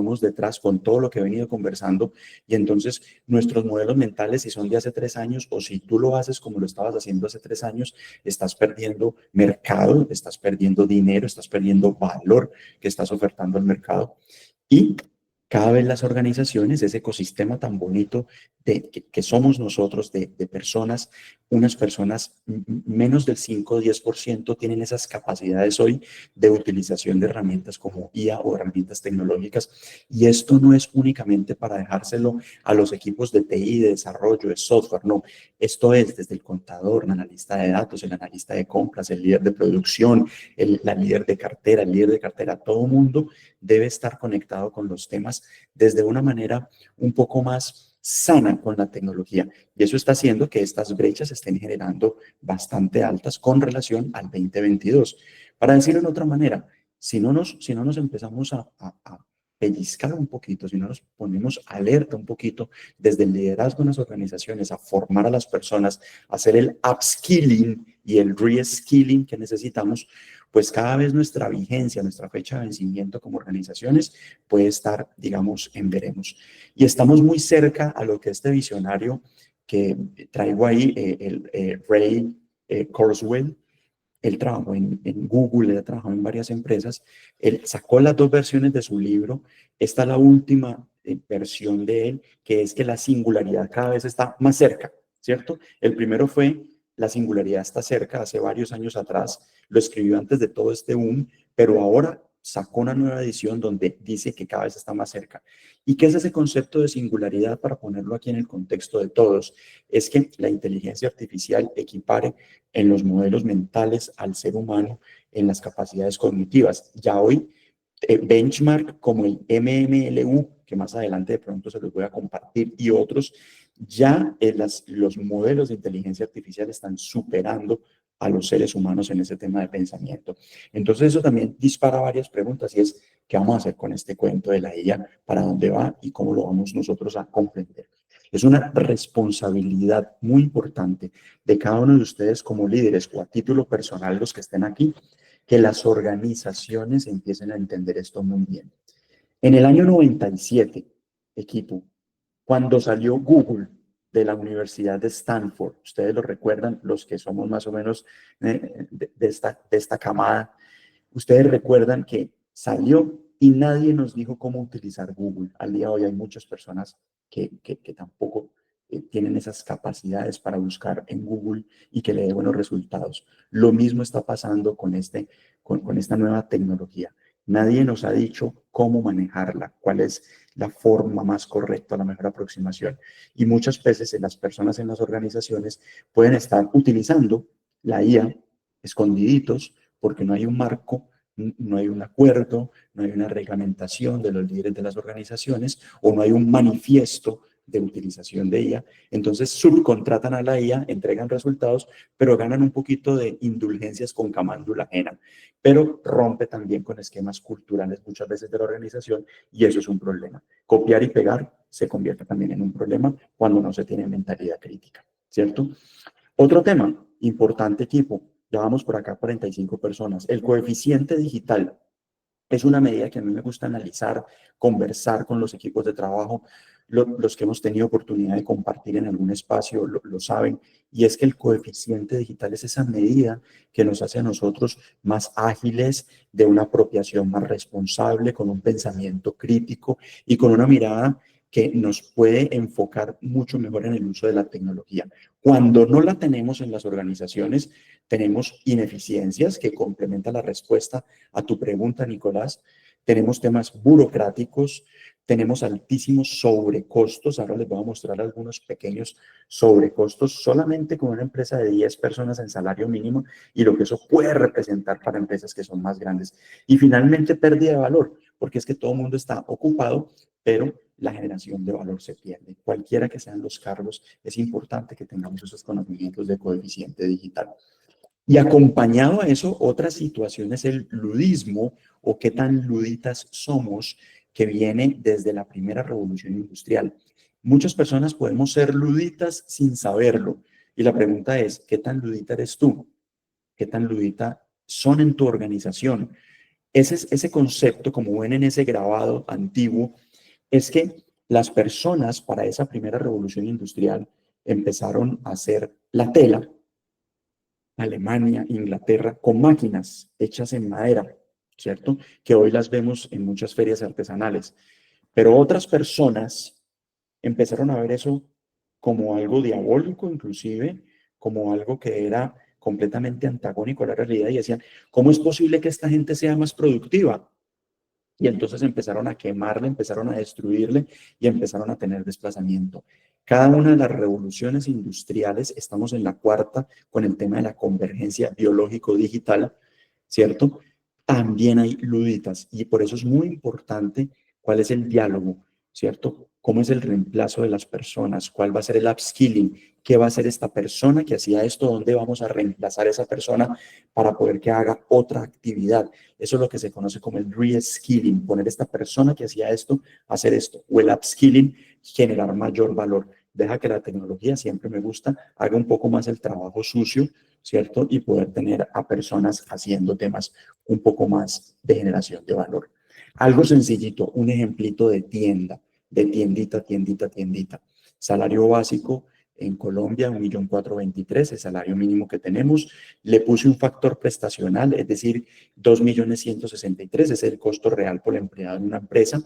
con todo lo que he venido conversando y entonces nuestros modelos mentales, si son de hace 3 años o si tú lo haces como lo estabas haciendo hace 3 años, estás perdiendo mercado, estás perdiendo dinero, estás perdiendo valor que estás ofertando al mercado. Y cada vez las organizaciones, ese ecosistema tan bonito que somos nosotros, de personas, unas personas, menos del 5 o 10% tienen esas capacidades hoy de utilización de herramientas como IA o herramientas tecnológicas. Y esto no es únicamente para dejárselo a los equipos de TI, de desarrollo, de software, no. Esto es desde el contador, el analista de datos, el analista de compras, el líder de producción, la líder de cartera, el líder de cartera, todo mundo debe estar conectado con los temas desde una manera un poco más sana con la tecnología. Y eso está haciendo que estas brechas estén generando bastante altas con relación al 2022. Para decirlo de otra manera, si no nos empezamos a pellizcar un poquito, si no nos ponemos alerta un poquito desde el liderazgo en las organizaciones, a formar a las personas, a hacer el upskilling y el reskilling que necesitamos, pues cada vez nuestra vigencia, nuestra fecha de vencimiento como organizaciones puede estar, digamos, en veremos. Y estamos muy cerca a lo que este visionario que traigo ahí, Ray Kurzweil, él trabajó en Google, él ha trabajado en varias empresas, él sacó las 2 versiones de su libro, esta es la última versión de él, que es que la singularidad cada vez está más cerca, ¿cierto? El primero fue la singularidad está cerca, hace varios años atrás, lo escribió antes de todo este boom, pero ahora sacó una nueva edición donde dice que cada vez está más cerca. ¿Y qué es ese concepto de singularidad para ponerlo aquí en el contexto de todos? Es que la inteligencia artificial equipare en los modelos mentales al ser humano en las capacidades cognitivas. Ya hoy, benchmark como el MMLU, que más adelante de pronto se los voy a compartir, y otros, ya los modelos de inteligencia artificial están superando a los seres humanos en ese tema de pensamiento. Entonces eso también dispara varias preguntas y es, ¿qué vamos a hacer con este cuento de la IA? ¿Para dónde va? ¿Y cómo lo vamos nosotros a comprender? Es una responsabilidad muy importante de cada uno de ustedes como líderes o a título personal los que estén aquí, que las organizaciones empiecen a entender esto muy bien. En el año 97, equipo, cuando salió Google de la Universidad de Stanford, ustedes lo recuerdan, los que somos más o menos de esta camada, ustedes recuerdan que salió y nadie nos dijo cómo utilizar Google. Al día de hoy hay muchas personas que tampoco tienen esas capacidades para buscar en Google y que le dé buenos resultados. Lo mismo está pasando con esta nueva tecnología. Nadie nos ha dicho cómo manejarla, cuál es la forma más correcta, la mejor aproximación. Y muchas veces las personas en las organizaciones pueden estar utilizando la IA escondiditos porque no hay un marco, no hay un acuerdo, no hay una reglamentación de los líderes de las organizaciones o no hay un manifiesto de utilización de IA. Entonces subcontratan a la IA, entregan resultados, pero ganan un poquito de indulgencias con camándula ajena, pero rompe también con esquemas culturales muchas veces de la organización y eso es un problema. Copiar y pegar se convierte también en un problema cuando no se tiene mentalidad crítica, ¿cierto? Otro tema importante, equipo, ya vamos por acá 45 personas. El coeficiente digital es una medida que a mí me gusta analizar, conversar con los equipos de trabajo, los que hemos tenido oportunidad de compartir en algún espacio lo saben, y es que el coeficiente digital es esa medida que nos hace a nosotros más ágiles, de una apropiación más responsable, con un pensamiento crítico y con una mirada que nos puede enfocar mucho mejor en el uso de la tecnología. Cuando no la tenemos en las organizaciones, tenemos ineficiencias que complementan la respuesta a tu pregunta, Nicolás. Tenemos temas burocráticos, tenemos altísimos sobrecostos. Ahora les voy a mostrar algunos pequeños sobrecostos solamente con una empresa de 10 personas en salario mínimo y lo que eso puede representar para empresas que son más grandes. Y finalmente, pérdida de valor, porque es que todo el mundo está ocupado, pero la generación de valor se pierde. Cualquiera que sean los cargos, es importante que tengamos esos conocimientos de coeficiente digital. Y acompañado a eso, otra situación es el ludismo o qué tan luditas somos, que viene desde la primera revolución industrial. Muchas personas podemos ser luditas sin saberlo. Y la pregunta es, ¿qué tan ludita eres tú? ¿Qué tan ludita son en tu organización? Ese concepto, como ven en ese grabado antiguo, es que las personas para esa primera revolución industrial empezaron a hacer la tela, Alemania, Inglaterra, con máquinas hechas en madera, ¿cierto? Que hoy las vemos en muchas ferias artesanales. Pero otras personas empezaron a ver eso como algo diabólico, inclusive, como algo que era completamente antagónico a la realidad y decían, ¿cómo es posible que esta gente sea más productiva? Y entonces empezaron a quemarle, empezaron a destruirle y empezaron a tener desplazamiento. Cada una de las revoluciones industriales, estamos en la cuarta con el tema de la convergencia biológico-digital, ¿cierto? También hay luditas y por eso es muy importante cuál es el diálogo, ¿cierto? ¿Cómo es el reemplazo de las personas? ¿Cuál va a ser el upskilling? ¿Qué va a hacer esta persona que hacía esto? ¿Dónde vamos a reemplazar a esa persona para poder que haga otra actividad? Eso es lo que se conoce como el reskilling, poner a esta persona que hacía esto a hacer esto, o el upskilling, generar mayor valor. Deja que la tecnología, siempre me gusta, haga un poco más el trabajo sucio, ¿cierto? Y poder tener a personas haciendo temas un poco más de generación de valor. Algo sencillito, un ejemplito de tienda, de tiendita, tiendita, tiendita. Salario básico en Colombia, 1.423.000, el salario mínimo que tenemos. Le puse un factor prestacional, es decir, 2.163.000, es el costo real por empleado en una empresa,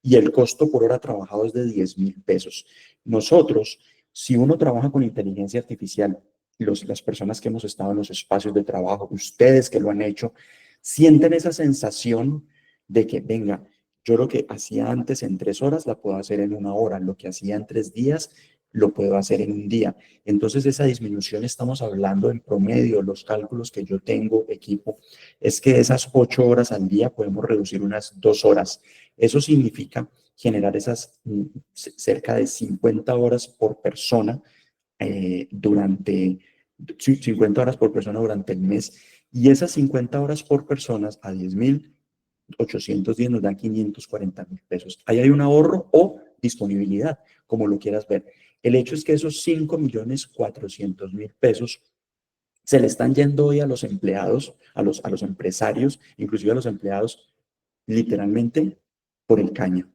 y el costo por hora trabajado es de 10.000 pesos. Nosotros, si uno trabaja con inteligencia artificial, las personas que hemos estado en los espacios de trabajo, ustedes que lo han hecho, sienten esa sensación de que, venga, yo lo que hacía antes en 3 horas la puedo hacer en 1 hora, lo que hacía en 3 días lo puedo hacer en un día. Entonces esa disminución, estamos hablando en promedio, los cálculos que yo tengo, equipo, es que esas 8 horas al día podemos reducir unas 2 horas. Eso significa generar esas cerca de 50 horas por persona durante 50 horas por persona durante el mes. Y esas 50 horas por persona a 10.810 nos dan 540.000 pesos. Ahí hay un ahorro o disponibilidad, como lo quieras ver. El hecho es que esos 5.400.000 pesos se le están yendo hoy a los empleados, a los empresarios, inclusive a los empleados, literalmente por el caño,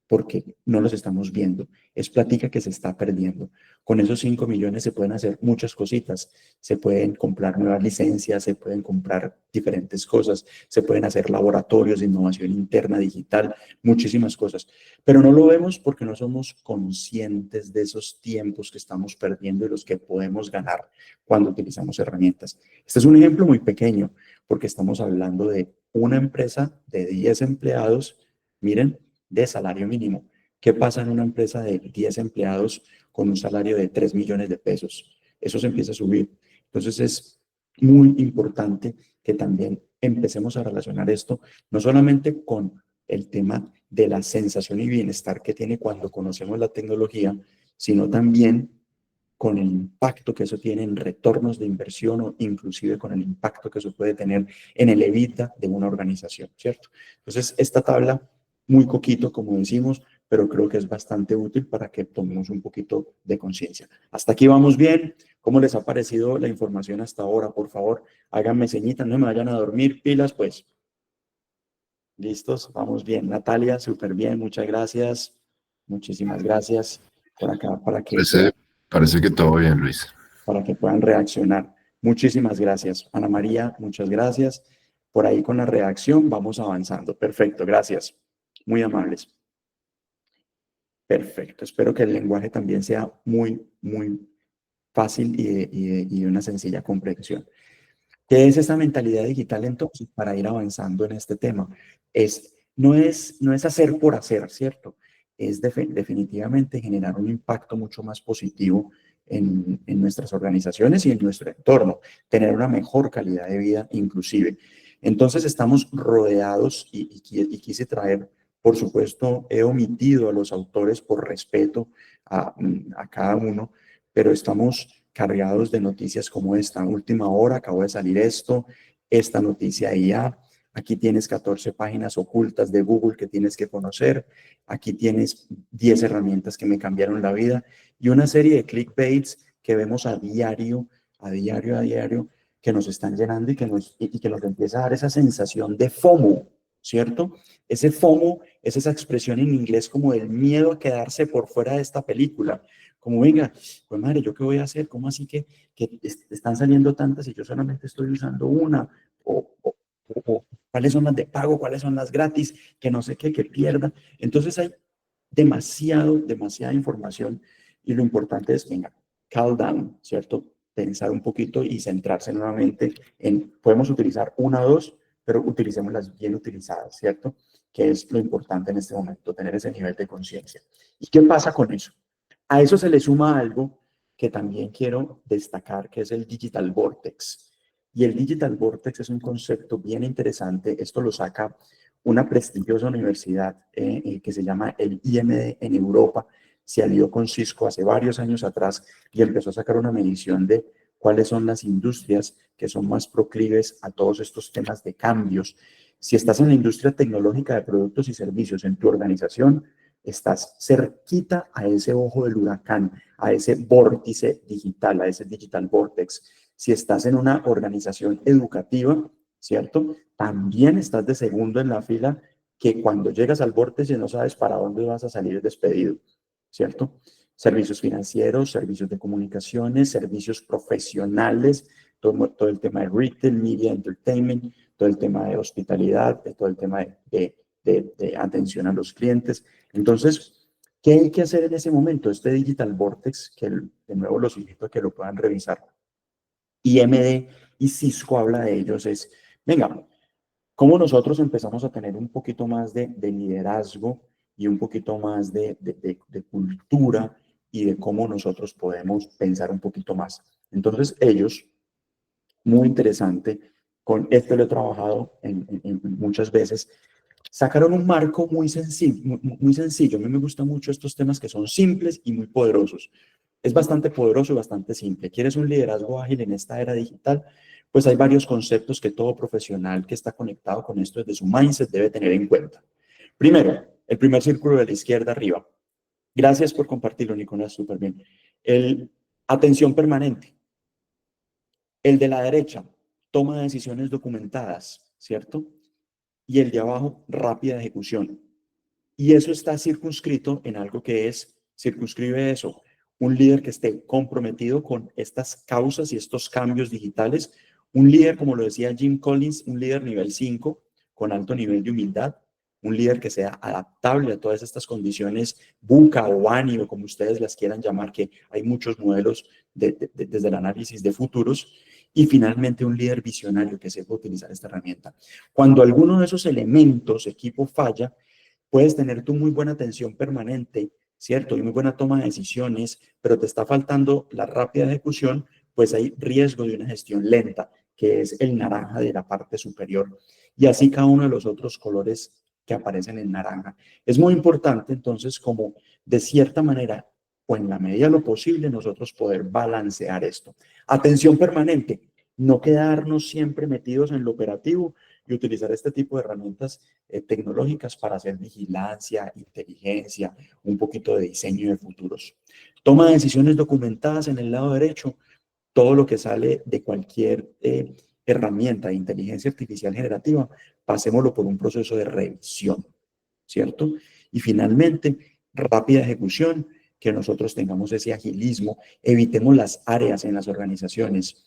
porque no los estamos viendo. Es plática que se está perdiendo. Con esos 5 millones se pueden hacer muchas cositas. Se pueden comprar nuevas licencias, se pueden comprar diferentes cosas, se pueden hacer laboratorios de innovación interna digital, muchísimas cosas. Pero no lo vemos porque no somos conscientes de esos tiempos que estamos perdiendo y los que podemos ganar cuando utilizamos herramientas. Este es un ejemplo muy pequeño porque estamos hablando de una empresa de 10 empleados, miren, de salario mínimo. ¿Qué pasa en una empresa de 10 empleados con un salario de 3 millones de pesos? Eso se empieza a subir. Entonces es muy importante que también empecemos a relacionar esto, no solamente con el tema de la sensación y bienestar que tiene cuando conocemos la tecnología, sino también con el impacto que eso tiene en retornos de inversión o inclusive con el impacto que eso puede tener en el EBITDA de una organización, ¿cierto? Entonces, esta tabla, muy coquito, como decimos, pero creo que es bastante útil para que tomemos un poquito de conciencia. Hasta aquí vamos bien. ¿Cómo les ha parecido la información hasta ahora? Por favor, háganme señitas, no me vayan a dormir, pilas, pues. ¿Listos? Vamos bien. Natalia, súper bien, muchas gracias. Muchísimas gracias por acá Parece que todo bien, Luis. para que puedan reaccionar. Muchísimas gracias. Ana María, muchas gracias. Por ahí con la reacción vamos avanzando. Perfecto, gracias. Muy amables. Perfecto. Espero que el lenguaje también sea muy, muy fácil y de una sencilla comprensión. ¿Qué es esta mentalidad digital entonces para ir avanzando en este tema? No es hacer por hacer, ¿cierto? es definitivamente generar un impacto mucho más positivo en nuestras organizaciones y en nuestro entorno, tener una mejor calidad de vida inclusive. Entonces estamos rodeados y quise traer, por supuesto, he omitido a los autores por respeto a cada uno, pero estamos cargados de noticias como esta. Última hora, acabó de salir esto, esta noticia de IA. Aquí tienes 14 páginas ocultas de Google que tienes que conocer. Aquí tienes 10 herramientas que me cambiaron la vida y una serie de clickbaits que vemos a diario, que nos están llenando y que nos empieza a dar esa sensación de FOMO, ¿cierto? Ese FOMO es esa expresión en inglés como del miedo a quedarse por fuera de esta película. Como, venga, pues madre, ¿yo qué voy a hacer? ¿Cómo así que están saliendo tantas y yo solamente estoy usando una? O cuáles son las de pago, cuáles son las gratis, que no sé qué, que pierda. Entonces hay demasiada información y lo importante es, venga, calm down, ¿cierto? Pensar un poquito y centrarse nuevamente en, podemos utilizar una o dos, pero utilicémoslas bien utilizadas, ¿cierto? Que es lo importante en este momento, tener ese nivel de conciencia. ¿Y qué pasa con eso? A eso se le suma algo que también quiero destacar, que es el Digital Vortex. Y el Digital Vortex es un concepto bien interesante. Esto lo saca una prestigiosa universidad que se llama el IMD en Europa. Se alió con Cisco hace varios años atrás y empezó a sacar una medición de cuáles son las industrias que son más proclives a todos estos temas de cambios. Si estás en la industria tecnológica de productos y servicios en tu organización, estás cerquita a ese ojo del huracán, a ese vórtice digital, a ese digital vortex. Si estás en una organización educativa, ¿cierto? También estás de segundo en la fila que cuando llegas al vórtice no sabes para dónde vas a salir despedido, ¿cierto? Servicios financieros, servicios de comunicaciones, servicios profesionales, todo el tema de retail, media, entertainment, todo el tema de hospitalidad, todo el tema de atención a los clientes. Entonces, ¿qué hay que hacer en ese momento? Este Digital Vortex, que de nuevo los invito a que lo puedan revisar. IMD y Cisco habla de ellos, es, venga, ¿cómo nosotros empezamos a tener un poquito más de liderazgo y un poquito más de cultura y de cómo nosotros podemos pensar un poquito más? Entonces, ellos, muy interesante, con esto lo he trabajado muchas veces, sacaron un marco muy sencillo, muy sencillo. A mí me gustan mucho estos temas que son simples y muy poderosos. Es bastante poderoso y bastante simple. ¿Quieres un liderazgo ágil en esta era digital? Pues hay varios conceptos que todo profesional que está conectado con esto desde su mindset debe tener en cuenta. Primero, el primer círculo de la izquierda arriba. Gracias por compartirlo, Nicolás, súper bien. Atención permanente. El de la derecha, toma de decisiones documentadas, ¿cierto? Y el de abajo, rápida ejecución. Y eso está circunscrito en algo que circunscribe eso, un líder que esté comprometido con estas causas y estos cambios digitales, un líder, como lo decía Jim Collins, un líder nivel 5, con alto nivel de humildad, un líder que sea adaptable a todas estas condiciones, VUCA o ANI o como ustedes las quieran llamar, que hay muchos modelos desde el análisis de futuros, y finalmente un líder visionario que sepa utilizar esta herramienta. Cuando alguno de esos elementos, equipo, falla, puedes tener tú muy buena atención permanente, ¿cierto? Y muy buena toma de decisiones, pero te está faltando la rápida ejecución, pues hay riesgo de una gestión lenta, que es el naranja de la parte superior. Y así cada uno de los otros colores que aparecen en naranja. Es muy importante, entonces, como de cierta manera, o en la medida de lo posible, nosotros poder balancear esto. Atención permanente, no quedarnos siempre metidos en lo operativo y utilizar este tipo de herramientas tecnológicas para hacer vigilancia, inteligencia, un poquito de diseño de futuros. Toma de decisiones documentadas en el lado derecho, todo lo que sale de cualquier herramienta de inteligencia artificial generativa, pasémoslo por un proceso de revisión, ¿cierto? Y finalmente, rápida ejecución, que nosotros tengamos ese agilismo, evitemos las áreas en las organizaciones.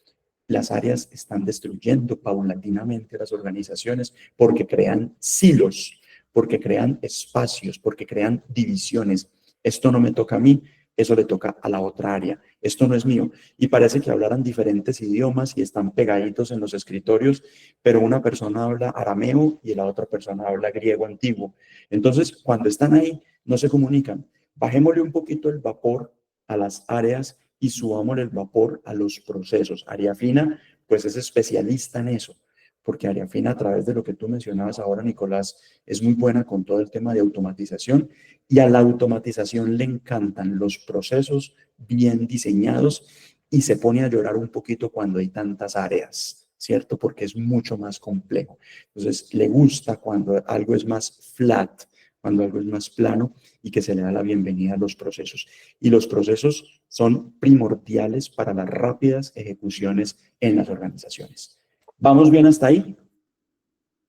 Las áreas están destruyendo paulatinamente las organizaciones porque crean silos, porque crean espacios, porque crean divisiones. Esto no me toca a mí, eso le toca a la otra área. Esto no es mío. Y parece que hablaran diferentes idiomas y están pegaditos en los escritorios, pero una persona habla arameo y la otra persona habla griego antiguo. Entonces, cuando están ahí, no se comunican. Bajémosle un poquito el vapor a las áreas y subámosle el vapor a los procesos. Área fina, pues es especialista en eso, porque área fina, a través de lo que tú mencionabas ahora, Nicolás, es muy buena con todo el tema de automatización, y a la automatización le encantan los procesos bien diseñados y se pone a llorar un poquito cuando hay tantas áreas, ¿cierto? Porque es mucho más complejo. Entonces, le gusta cuando algo es más flat, cuando algo es más plano y que se le da la bienvenida a los procesos. Y los procesos son primordiales para las rápidas ejecuciones en las organizaciones. ¿Vamos bien hasta ahí?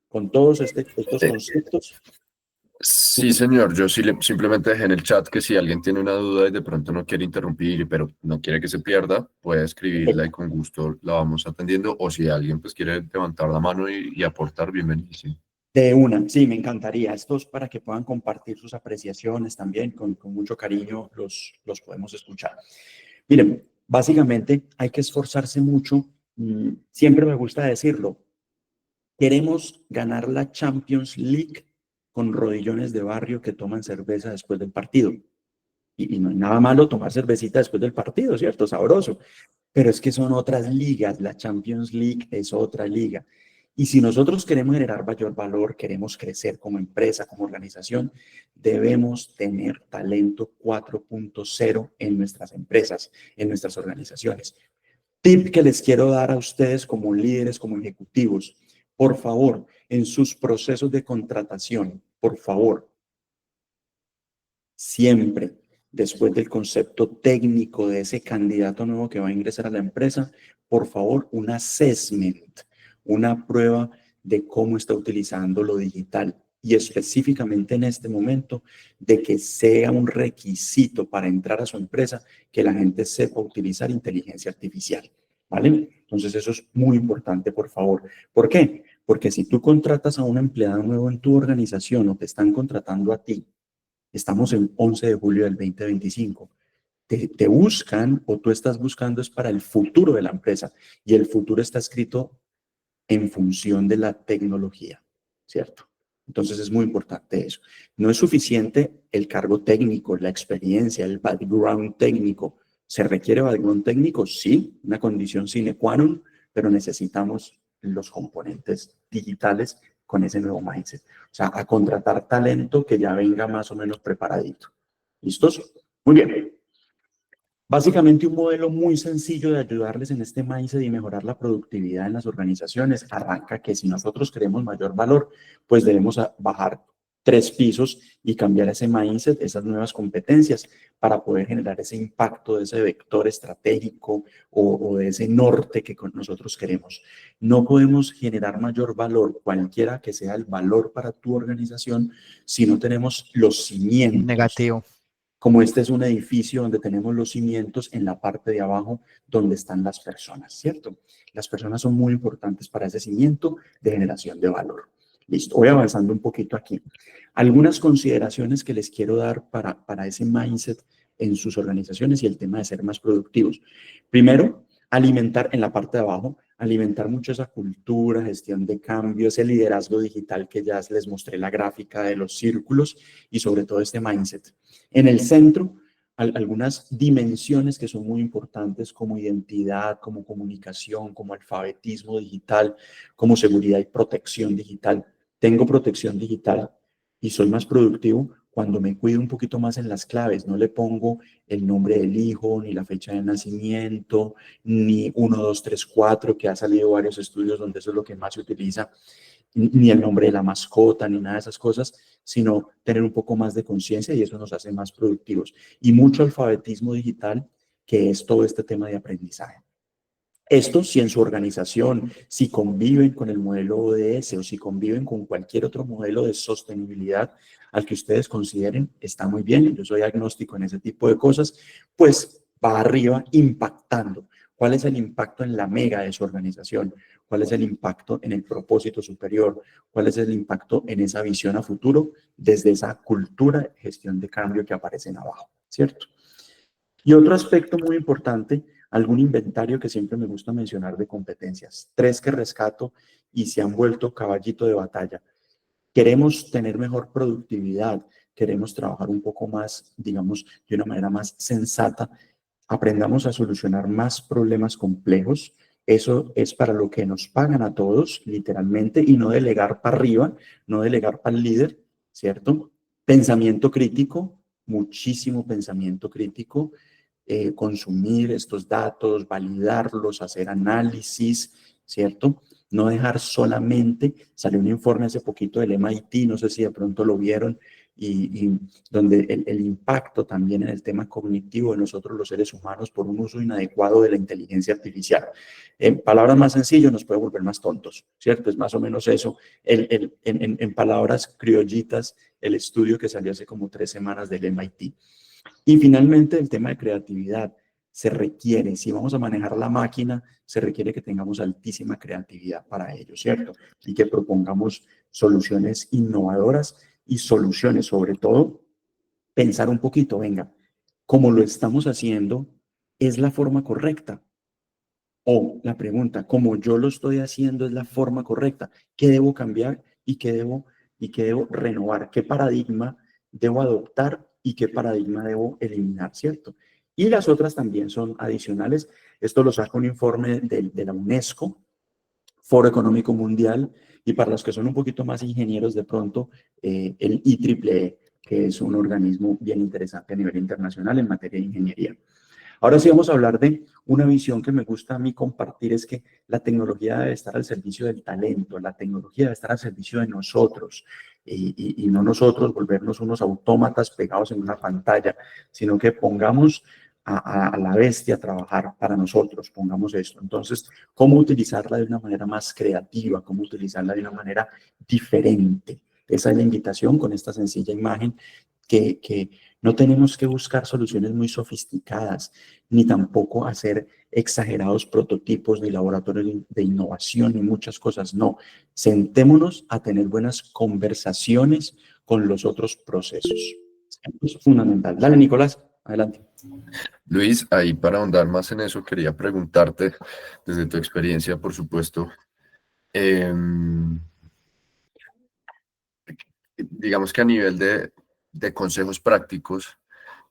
Con todos estos conceptos. Sí, señor. Yo sí simplemente dejé en el chat que si alguien tiene una duda y de pronto no quiere interrumpir, pero no quiere que se pierda, puede escribirla y con gusto la vamos atendiendo. O si alguien pues quiere levantar la mano y aportar, bienvenido. De una, sí, me encantaría. Estos para que puedan compartir sus apreciaciones también, con mucho cariño los podemos escuchar. Miren, básicamente hay que esforzarse mucho. Siempre me gusta decirlo. Queremos ganar la Champions League con rodillones de barrio que toman cerveza después del partido. Y no hay nada malo tomar cervecita después del partido, ¿cierto? Sabroso. Pero es que son otras ligas. La Champions League es otra liga. Y si nosotros queremos generar mayor valor, queremos crecer como empresa, como organización, debemos tener talento 4.0 en nuestras empresas, en nuestras organizaciones. Tip que les quiero dar a ustedes como líderes, como ejecutivos. Por favor, en sus procesos de contratación, por favor, siempre después del concepto técnico de ese candidato nuevo que va a ingresar a la empresa, por favor, un assessment, una prueba de cómo está utilizando lo digital y específicamente en este momento de que sea un requisito para entrar a su empresa que la gente sepa utilizar inteligencia artificial, ¿vale? Entonces eso es muy importante, por favor. ¿Por qué? Porque si tú contratas a un empleado nuevo en tu organización o te están contratando a ti, estamos en 11 de julio del 2025. Te buscan o tú estás buscando es para el futuro de la empresa y el futuro está escrito en función de la tecnología, ¿cierto? Entonces es muy importante eso. No es suficiente el cargo técnico, la experiencia, el background técnico. ¿Se requiere background técnico? Sí, una condición sine qua non, pero necesitamos los componentes digitales con ese nuevo mindset. O sea, a contratar talento que ya venga más o menos preparadito. ¿Listos? Muy bien. Básicamente un modelo muy sencillo de ayudarles en este mindset y mejorar la productividad en las organizaciones. Arranca que si nosotros queremos mayor valor, pues debemos bajar 3 pisos y cambiar ese mindset, esas nuevas competencias para poder generar ese impacto de ese vector estratégico o de ese norte que nosotros queremos. No podemos generar mayor valor, cualquiera que sea el valor para tu organización, si no tenemos los cimientos. Negativo. Como este es un edificio donde tenemos los cimientos en la parte de abajo donde están las personas, ¿cierto? Las personas son muy importantes para ese cimiento de generación de valor. Listo, voy avanzando un poquito aquí. Algunas consideraciones que les quiero dar para ese mindset en sus organizaciones y el tema de ser más productivos. Primero, alimentar en la parte de abajo, alimentar mucho esa cultura, gestión de cambio, ese liderazgo digital que ya les mostré la gráfica de los círculos y sobre todo este mindset. En el centro, algunas dimensiones que son muy importantes como identidad, como comunicación, como alfabetismo digital, como seguridad y protección digital. Tengo protección digital y soy más productivo cuando me cuido un poquito más en las claves. No le pongo el nombre del hijo, ni la fecha de nacimiento, ni 1, 2, 3, 4, que ha salido varios estudios donde eso es lo que más se utiliza, ni el nombre de la mascota, ni nada de esas cosas, sino tener un poco más de conciencia y eso nos hace más productivos. Y mucho alfabetismo digital, que es todo este tema de aprendizaje. Esto, si en su organización, si conviven con el modelo ODS o si conviven con cualquier otro modelo de sostenibilidad al que ustedes consideren, está muy bien. Yo soy agnóstico en ese tipo de cosas, pues va arriba impactando. ¿Cuál es el impacto en la mega de su organización? ¿Cuál es el impacto en el propósito superior? ¿Cuál es el impacto en esa visión a futuro desde esa cultura de gestión de cambio que aparece en abajo? ¿Cierto? Y otro aspecto muy importante, algún inventario que siempre me gusta mencionar de competencias. 3 que rescato y se han vuelto caballito de batalla. Queremos tener mejor productividad, queremos trabajar un poco más, digamos, de una manera más sensata, aprendamos a solucionar más problemas complejos. Eso es para lo que nos pagan a todos, literalmente, y no delegar para arriba, no delegar para el líder, ¿cierto? Pensamiento crítico, muchísimo pensamiento crítico, consumir estos datos, validarlos, hacer análisis, ¿cierto? No dejar solamente, salió un informe hace poquito del MIT, no sé si de pronto lo vieron, y donde el impacto también en el tema cognitivo de nosotros los seres humanos por un uso inadecuado de la inteligencia artificial. En palabras más sencillas nos puede volver más tontos, ¿cierto? Es más o menos eso. En palabras criollitas, el estudio que salió hace como 3 semanas del MIT. Y finalmente el tema de creatividad. Se requiere, si vamos a manejar la máquina, se requiere que tengamos altísima creatividad para ello, ¿cierto? Y que propongamos soluciones innovadoras y soluciones, sobre todo, pensar un poquito, venga, como lo estamos haciendo, ¿es la forma correcta? O la pregunta, como yo lo estoy haciendo, ¿es la forma correcta? ¿Qué debo cambiar y qué debo renovar? ¿Qué paradigma debo adoptar y qué paradigma debo eliminar, ¿cierto? Y las otras también son adicionales. Esto lo saca un informe de la UNESCO, Foro Económico Mundial, y para los que son un poquito más ingenieros de pronto, el IEEE, que es un organismo bien interesante a nivel internacional en materia de ingeniería. Ahora sí vamos a hablar de una visión que me gusta a mí compartir, es que la tecnología debe estar al servicio del talento, la tecnología debe estar al servicio de nosotros y no nosotros volvernos unos autómatas pegados en una pantalla, sino que pongamos a la bestia a trabajar para nosotros, pongamos esto. Entonces, ¿cómo utilizarla de una manera más creativa? ¿Cómo utilizarla de una manera diferente? Esa es la invitación con esta sencilla imagen que no tenemos que buscar soluciones muy sofisticadas, ni tampoco hacer exagerados prototipos ni laboratorios de innovación ni muchas cosas. No, sentémonos a tener buenas conversaciones con los otros procesos. Es fundamental. Dale, Nicolás, adelante. Luis, ahí para ahondar más en eso, quería preguntarte, desde tu experiencia, por supuesto, em, digamos que a nivel de consejos prácticos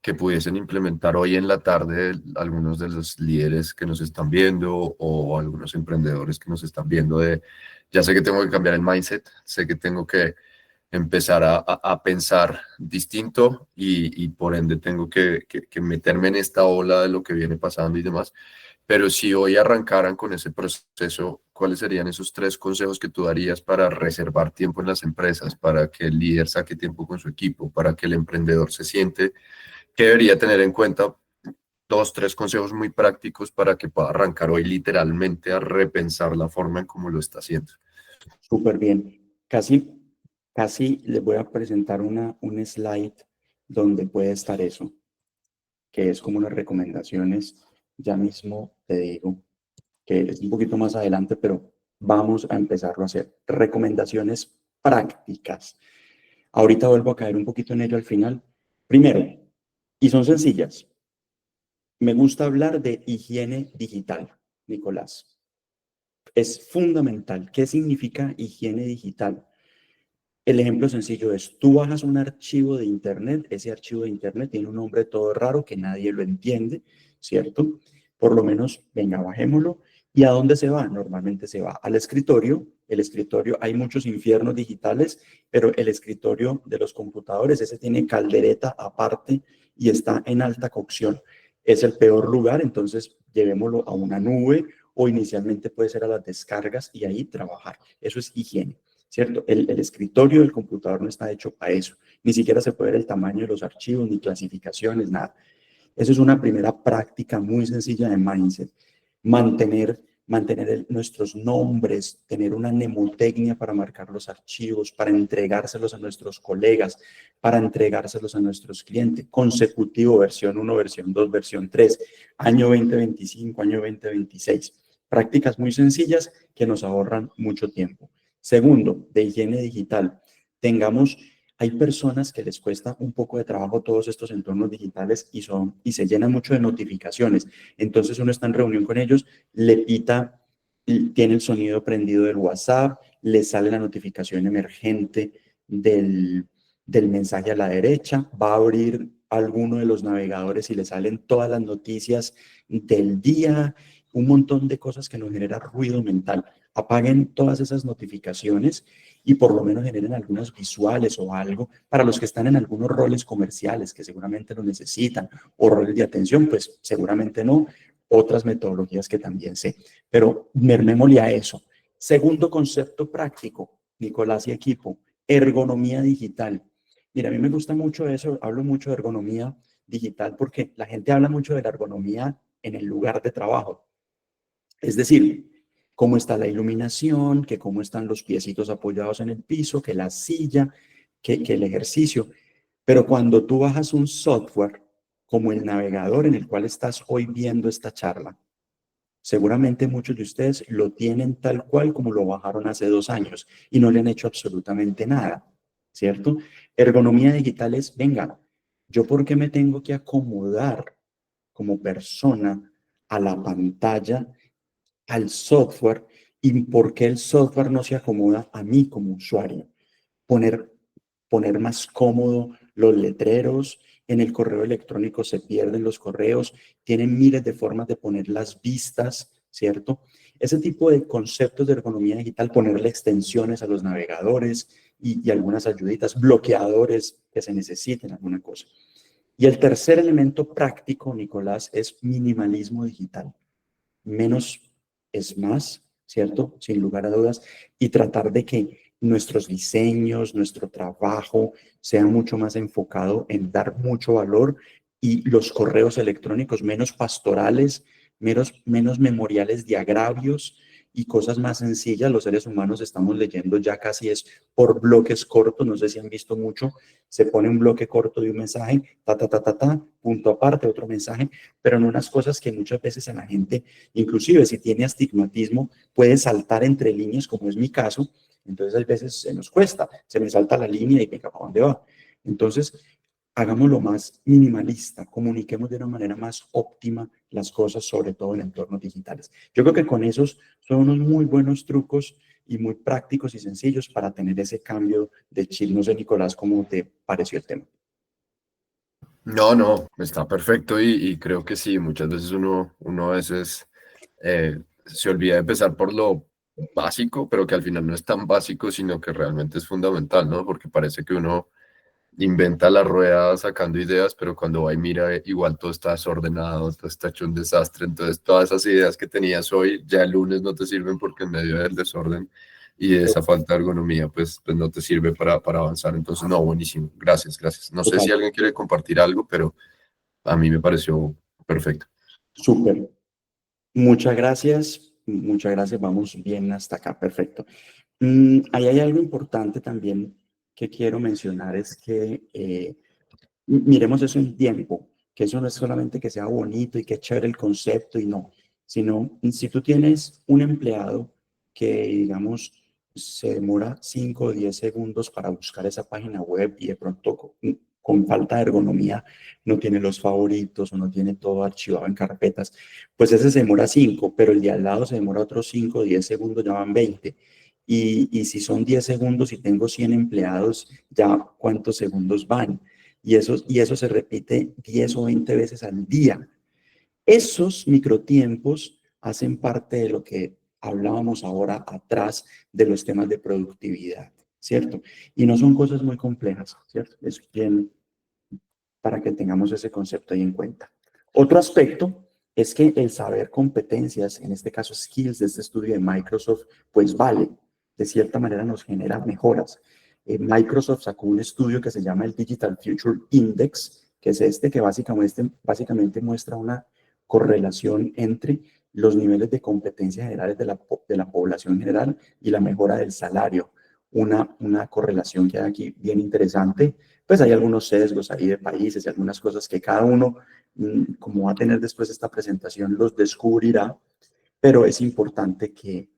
que pudiesen implementar hoy en la tarde algunos de los líderes que nos están viendo o algunos emprendedores que nos están viendo ya sé que tengo que cambiar el mindset, sé que tengo que empezar a pensar distinto y por ende tengo que meterme en esta ola de lo que viene pasando y demás. Pero si hoy arrancaran con ese proceso, ¿cuáles serían esos 3 consejos que tú darías para reservar tiempo en las empresas, para que el líder saque tiempo con su equipo, para que el emprendedor se siente? ¿Qué debería tener en cuenta? 2, 3 consejos muy prácticos para que pueda arrancar hoy literalmente a repensar la forma en cómo lo está haciendo. Súper bien. Casi les voy a presentar un slide donde puede estar eso, que es como unas recomendaciones. Ya mismo te digo que es un poquito más adelante, pero vamos a empezarlo a hacer. Recomendaciones prácticas. Ahorita vuelvo a caer un poquito en ello al final. Primero, y son sencillas, me gusta hablar de higiene digital, Nicolás. Es fundamental. ¿Qué significa higiene digital? El ejemplo sencillo es, tú bajas un archivo de internet, ese archivo de internet tiene un nombre todo raro que nadie lo entiende, ¿cierto? Por lo menos, venga, bajémoslo. ¿Y a dónde se va? Normalmente se va al escritorio. El escritorio, hay muchos infiernos digitales, pero el escritorio de los computadores, ese tiene caldereta aparte y está en alta cocción. Es el peor lugar, entonces llevémoslo a una nube o inicialmente puede ser a las descargas y ahí trabajar. Eso es higiene. ¿Cierto? El escritorio del computador no está hecho para eso. Ni siquiera se puede ver el tamaño de los archivos, ni clasificaciones, nada. Eso es una primera práctica muy sencilla de mindset. Mantener nuestros nombres, tener una mnemotecnia para marcar los archivos, para entregárselos a nuestros colegas, para entregárselos a nuestros clientes. Consecutivo, versión 1, versión 2, versión 3, año 2025, año 2026. Prácticas muy sencillas que nos ahorran mucho tiempo. Segundo, de higiene digital. Tengamos Hay personas que les cuesta un poco de trabajo todos estos entornos digitales y se llenan mucho de notificaciones. Entonces uno está en reunión con ellos, le pita, tiene el sonido prendido del WhatsApp, le sale la notificación emergente del mensaje a la derecha, va a abrir alguno de los navegadores y le salen todas las noticias del día, un montón de cosas que nos genera ruido mental. Apaguen todas esas notificaciones y por lo menos generen algunas visuales o algo para los que están en algunos roles comerciales que seguramente lo necesitan o roles de atención, pues seguramente no. Otras metodologías que también sé, pero mermémosle a eso. Segundo concepto práctico, Nicolás y equipo, ergonomía digital. Mira, a mí me gusta mucho eso, hablo mucho de ergonomía digital porque la gente habla mucho de la ergonomía en el lugar de trabajo. Es decir, cómo está la iluminación, que cómo están los piecitos apoyados en el piso, que la silla, que el ejercicio. Pero cuando tú bajas un software como el navegador en el cual estás hoy viendo esta charla, seguramente muchos de ustedes lo tienen tal cual como lo bajaron hace 2 años y no le han hecho absolutamente nada, ¿cierto? Ergonomía digital es, venga, ¿yo por qué me tengo que acomodar como persona a la pantalla, al software, y por qué el software no se acomoda a mí como usuario? Poner, poner más cómodo los letreros, en el correo electrónico se pierden los correos, tienen miles de formas de poner las vistas, ¿cierto? Ese tipo de conceptos de ergonomía digital, ponerle extensiones a los navegadores y algunas ayuditas, bloqueadores que se necesiten, alguna cosa. Y el tercer elemento práctico, Nicolás, es minimalismo digital. Menos es más, ¿cierto? Sin lugar a dudas, y tratar de que nuestros diseños, nuestro trabajo sea mucho más enfocado en dar mucho valor y los correos electrónicos menos pastorales, menos memoriales de agravios y cosas más sencillas. Los seres humanos estamos leyendo ya casi es por bloques cortos, no sé si han visto mucho, se pone un bloque corto de un mensaje, punto aparte, otro mensaje, pero en unas cosas que muchas veces a la gente, inclusive si tiene astigmatismo, puede saltar entre líneas, como es mi caso. Entonces, a veces se nos cuesta, se me salta la línea y venga, ¿para dónde va? Entonces, hagámoslo más minimalista, comuniquemos de una manera más óptima las cosas, sobre todo en entornos digitales. Yo creo que con esos son unos muy buenos trucos y muy prácticos y sencillos para tener ese cambio de chip. No sé, Nicolás, ¿cómo te pareció el tema? No, no, está perfecto y creo que sí, muchas veces uno a veces se olvida de empezar por lo básico, pero que al final no es tan básico, sino que realmente es fundamental, ¿no? Porque parece que uno inventa la rueda sacando ideas, pero cuando va y mira, igual todo está desordenado, todo está hecho un desastre, entonces todas esas ideas que tenías hoy, ya el lunes no te sirven porque en medio del desorden y de esa falta de ergonomía, pues no te sirve para avanzar. Entonces, no, buenísimo, gracias, gracias. No sé si Total, alguien quiere compartir algo, pero a mí me pareció perfecto. súper. Muchas gracias, vamos bien hasta acá, perfecto. Ahí hay algo importante también que quiero mencionar, es que miremos eso en tiempo, que eso no es solamente que sea bonito y que chévere el concepto y no, sino si tú tienes un empleado que, digamos, se demora 5 o 10 segundos para buscar esa página web y de pronto con falta de ergonomía no tiene los favoritos o no tiene todo archivado en carpetas, pues ese se demora 5, pero el de al lado se demora otros 5 o 10 segundos, ya van 20. Y si son 10 segundos y tengo 100 empleados, ya cuántos segundos van. Y eso se repite 10 o 20 veces al día. Esos microtiempos hacen parte de lo que hablábamos ahora atrás de los temas de productividad, ¿cierto? Y no son cosas muy complejas, ¿cierto? Es bien para que tengamos ese concepto ahí en cuenta. Otro aspecto es que el saber competencias, en este caso skills de este estudio de Microsoft, pues vale, de cierta manera nos genera mejoras. Microsoft sacó un estudio que se llama el Digital Future Index, que es este que básicamente muestra una correlación entre los niveles de competencia generales de la población general y la mejora del salario. Una correlación que hay aquí bien interesante. Pues hay algunos sesgos ahí de países y algunas cosas que cada uno, como va a tener después esta presentación, los descubrirá, pero es importante que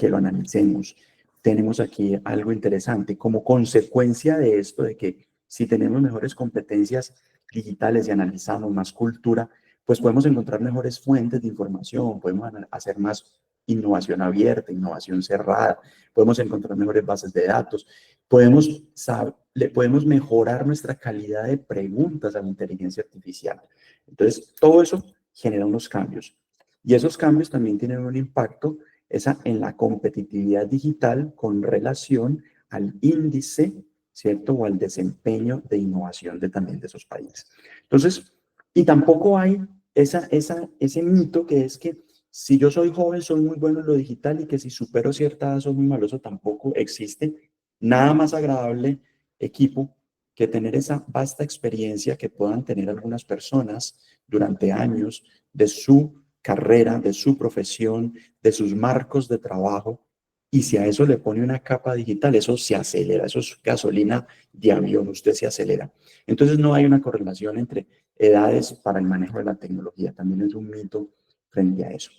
lo analicemos. tenemos aquí algo interesante. Como consecuencia de esto, de que si tenemos mejores competencias digitales y analizamos más cultura, pues podemos encontrar mejores fuentes de información, podemos hacer más innovación abierta, innovación cerrada, podemos encontrar mejores bases de datos, podemos mejorar nuestra calidad de preguntas a la inteligencia artificial. Entonces, todo eso genera unos cambios. Y esos cambios también tienen un impacto en la competitividad digital con relación al índice, ¿cierto? O al desempeño de innovación también de esos países. Entonces, y tampoco hay ese mito que es que si yo soy joven, soy muy bueno en lo digital y que si supero cierta edad soy muy malo. Eso tampoco existe. Nada más agradable, equipo, que tener esa vasta experiencia que puedan tener algunas personas durante años de su carrera, de su profesión, de sus marcos de trabajo, y si a eso le pone una capa digital, eso se acelera, eso es gasolina de avión, usted se acelera. Entonces no hay una correlación entre edades para el manejo de la tecnología, también es un mito frente a eso.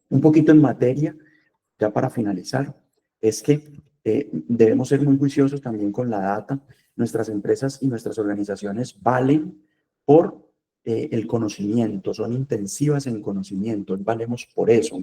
Un poquito en materia, ya para finalizar, es que debemos ser muy juiciosos también con la data. Nuestras empresas y nuestras organizaciones valen por el conocimiento, son intensivas en conocimiento, valemos por eso.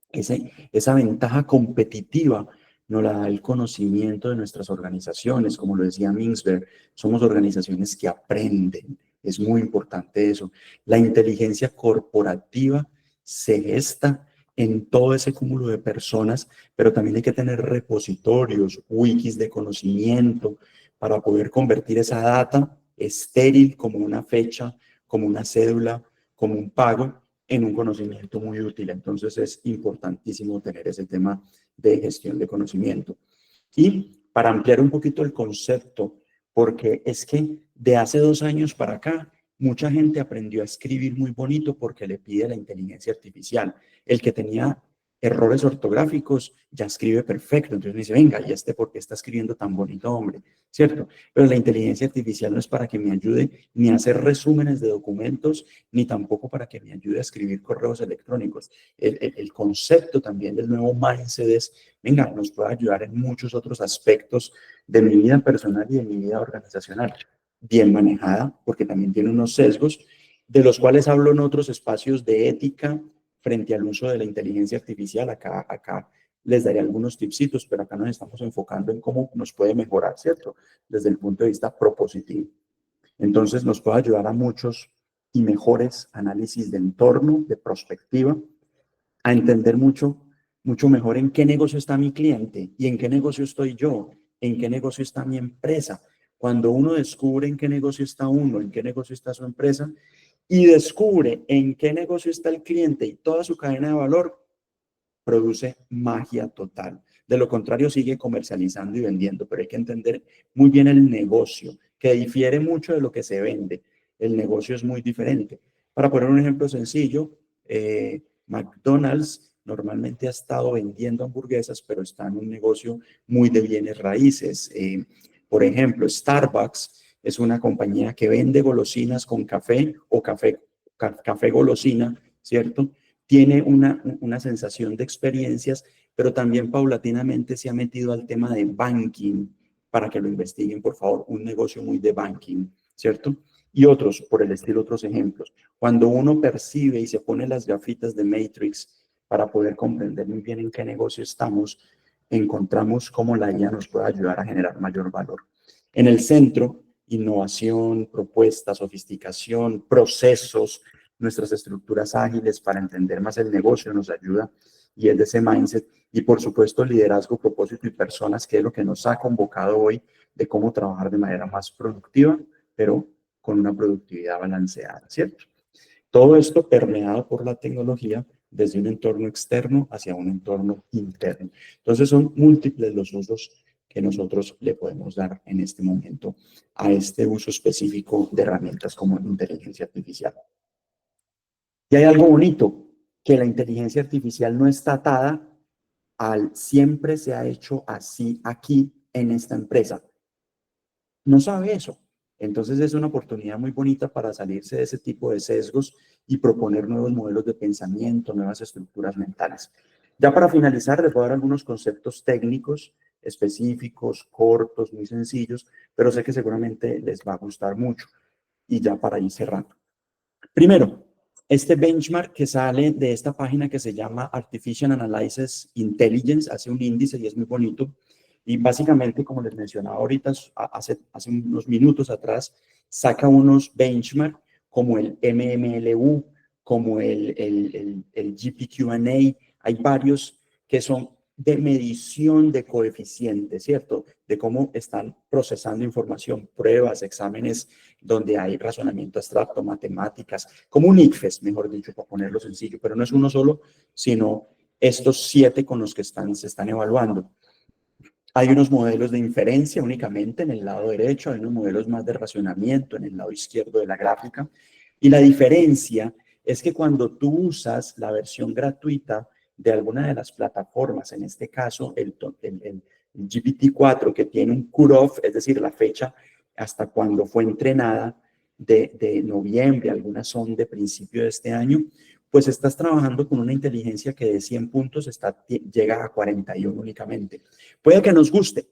Esa ventaja competitiva nos la da el conocimiento de nuestras organizaciones, como lo decía Mintzberg, somos organizaciones que aprenden, es muy importante eso. La inteligencia corporativa se gesta en todo ese cúmulo de personas, pero también hay que tener repositorios, wikis de conocimiento para poder convertir esa data estéril como una fecha, como una cédula, como un pago, en un conocimiento muy útil. Entonces es importantísimo tener ese tema de gestión de conocimiento. Y para ampliar un poquito el concepto, porque es que de hace 2 años para acá, mucha gente aprendió a escribir muy bonito porque le pide la inteligencia artificial. El que tenía errores ortográficos ya escribe perfecto. Entonces dice, venga, ¿y este por qué está escribiendo tan bonito, hombre? ¿Cierto? Pero la inteligencia artificial no es para que me ayude ni a hacer resúmenes de documentos, ni tampoco para que me ayude a escribir correos electrónicos. El concepto también del nuevo mindset es, venga, nos puede ayudar en muchos otros aspectos de mi vida personal y de mi vida organizacional. Bien manejada, porque también tiene unos sesgos, de los cuales hablo en otros espacios de ética frente al uso de la inteligencia artificial. Acá les daré algunos tipsitos, pero acá nos estamos enfocando en cómo nos puede mejorar, ¿cierto? Desde el punto de vista propositivo. Entonces nos puede ayudar a muchos y mejores análisis de entorno, de perspectiva, a entender mucho mejor en qué negocio está mi cliente y en qué negocio estoy yo, en qué negocio está mi empresa. Cuando uno descubre en qué negocio está uno, en qué negocio está su empresa y descubre en qué negocio está el cliente y toda su cadena de valor, produce magia total. De lo contrario, sigue comercializando y vendiendo, pero hay que entender muy bien el negocio, que difiere mucho de lo que se vende. El negocio es muy diferente. Para poner un ejemplo sencillo, McDonald's normalmente ha estado vendiendo hamburguesas, pero está en un negocio muy de bienes raíces. Por ejemplo, Starbucks es una compañía que vende golosinas con café o café golosina, ¿cierto? Tiene una sensación de experiencias, pero también paulatinamente se ha metido al tema de banking, para que lo investiguen, por favor, un negocio muy de banking, ¿cierto? Y otros, por el estilo, otros ejemplos. Cuando uno percibe y se pone las gafitas de Matrix para poder comprender muy bien en qué negocio estamos, encontramos cómo la IA nos puede ayudar a generar mayor valor. En el centro, innovación, propuesta, sofisticación, procesos, nuestras estructuras ágiles para entender más el negocio nos ayuda, y es de ese mindset. Y por supuesto, liderazgo, propósito y personas, que es lo que nos ha convocado hoy, de cómo trabajar de manera más productiva, pero con una productividad balanceada, ¿cierto? Todo esto permeado por la tecnología desde un entorno externo hacia un entorno interno. Entonces son múltiples los usos que nosotros le podemos dar en este momento a este uso específico de herramientas como inteligencia artificial. Y hay algo bonito, que la inteligencia artificial no está atada al siempre se ha hecho así aquí en esta empresa. No sabe eso. Entonces es una oportunidad muy bonita para salirse de ese tipo de sesgos y proponer nuevos modelos de pensamiento, nuevas estructuras mentales. Ya para finalizar, les voy a dar algunos conceptos técnicos específicos, cortos, muy sencillos, pero sé que seguramente les va a gustar mucho. Y ya para ir cerrando. Primero, este benchmark que sale de esta página que se llama Artificial Analysis Intelligence, hace un índice y es muy bonito. Y básicamente, como les mencionaba ahorita, hace unos minutos atrás, saca unos benchmark como el MMLU, como el GPQ&A. Hay varios que son de medición de coeficientes, ¿cierto? De cómo están procesando información, pruebas, exámenes donde hay razonamiento abstracto, matemáticas, como un ICFES, mejor dicho, para ponerlo sencillo, pero no es uno solo, sino estos 7 con los que se están evaluando. Hay unos modelos de inferencia únicamente en el lado derecho, hay unos modelos más de racionamiento en el lado izquierdo de la gráfica, y la diferencia es que cuando tú usas la versión gratuita de alguna de las plataformas, en este caso el GPT-4, que tiene un cut-off, es decir, la fecha hasta cuando fue entrenada de noviembre, algunas son de principio de este año, pues estás trabajando con una inteligencia que de 100 puntos llega a 41 únicamente. Puede que nos guste,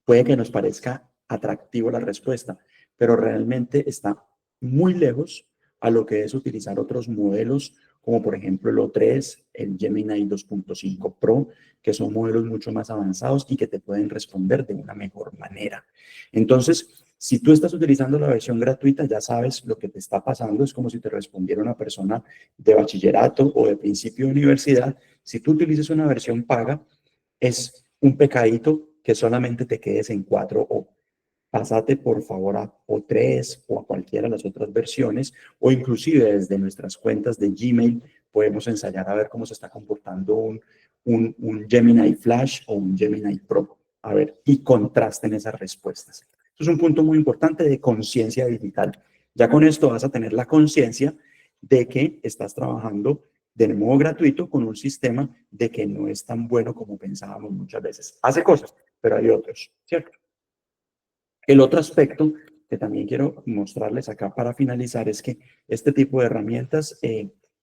puede que nos parezca atractivo la respuesta, pero realmente está muy lejos a lo que es utilizar otros modelos, como por ejemplo el O3, el Gemini 2.5 Pro, que son modelos mucho más avanzados y que te pueden responder de una mejor manera. Entonces, si tú estás utilizando la versión gratuita, ya sabes lo que te está pasando. Es como si te respondiera una persona de bachillerato o de principio de universidad. Si tú utilizas una versión paga, es un pecadito que solamente te quedes en 4O. Pásate por favor a O3 o a cualquiera de las otras versiones, o inclusive desde nuestras cuentas de Gmail podemos ensayar a ver cómo se está comportando un Gemini Flash o un Gemini Pro. A ver, y contrasten esas respuestas. Esto es un punto muy importante de conciencia digital. Ya con esto vas a tener la conciencia de que estás trabajando de modo gratuito con un sistema de que no es tan bueno como pensábamos muchas veces. Hace cosas, pero hay otros, ¿cierto? El otro aspecto que también quiero mostrarles acá para finalizar es que este tipo de herramientas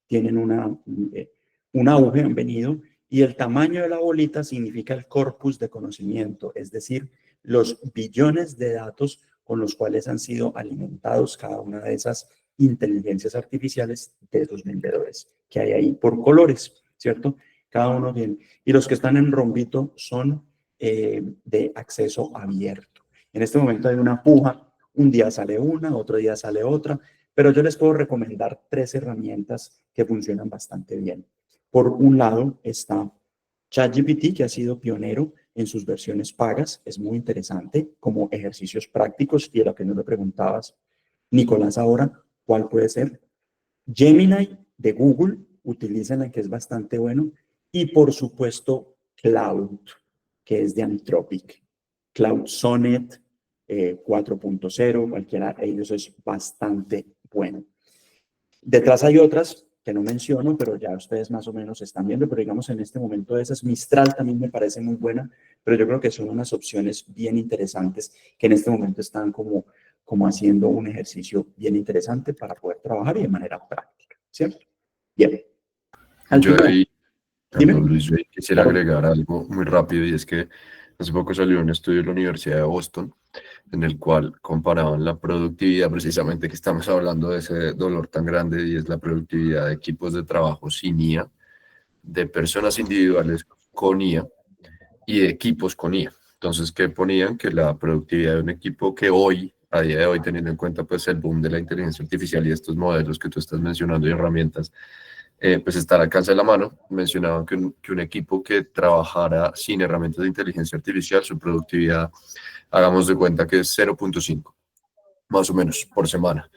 tienen un auge, han venido, y el tamaño de la bolita significa el corpus de conocimiento, es decir, los billones de datos con los cuales han sido alimentados cada una de esas inteligencias artificiales de esos vendedores que hay ahí por colores, ¿cierto? Cada uno tiene. Y los que están en rombito son de acceso abierto. En este momento hay una puja, un día sale una, otro día sale otra, pero yo les puedo recomendar 3 herramientas que funcionan bastante bien. Por un lado está ChatGPT, que ha sido pionero en sus versiones pagas, es muy interesante como ejercicios prácticos, y a lo que no le preguntabas, Nicolás, ahora, ¿cuál puede ser? Gemini de Google, utilízala, que es bastante bueno, y por supuesto Cloud, que es de Anthropic. Cloud Sonnet 4.0, cualquiera de ellos es bastante bueno. Detrás hay otras que no menciono, pero ya ustedes más o menos están viendo, pero digamos en este momento esas, Mistral también me parece muy buena, pero yo creo que son unas opciones bien interesantes que en este momento están como haciendo un ejercicio bien interesante para poder trabajar y de manera práctica, ¿cierto? Bien. Al Yo final, ahí, dime. perdón, Luis, yo ahí quisiera Claro. agregar algo muy rápido, y es que hace poco salió un estudio de la Universidad de Boston en el cual comparaban la productividad, precisamente que estamos hablando de ese dolor tan grande, y es la productividad de equipos de trabajo sin IA, de personas individuales con IA y de equipos con IA. Entonces, ¿qué ponían? Que la productividad de un equipo que hoy, a día de hoy, teniendo en cuenta pues el boom de la inteligencia artificial y estos modelos que tú estás mencionando y herramientas, pues está al alcance de la mano. Mencionaban que un equipo que trabajara sin herramientas de inteligencia artificial, su productividad, hagamos de cuenta que es 0.5, más o menos, por semana.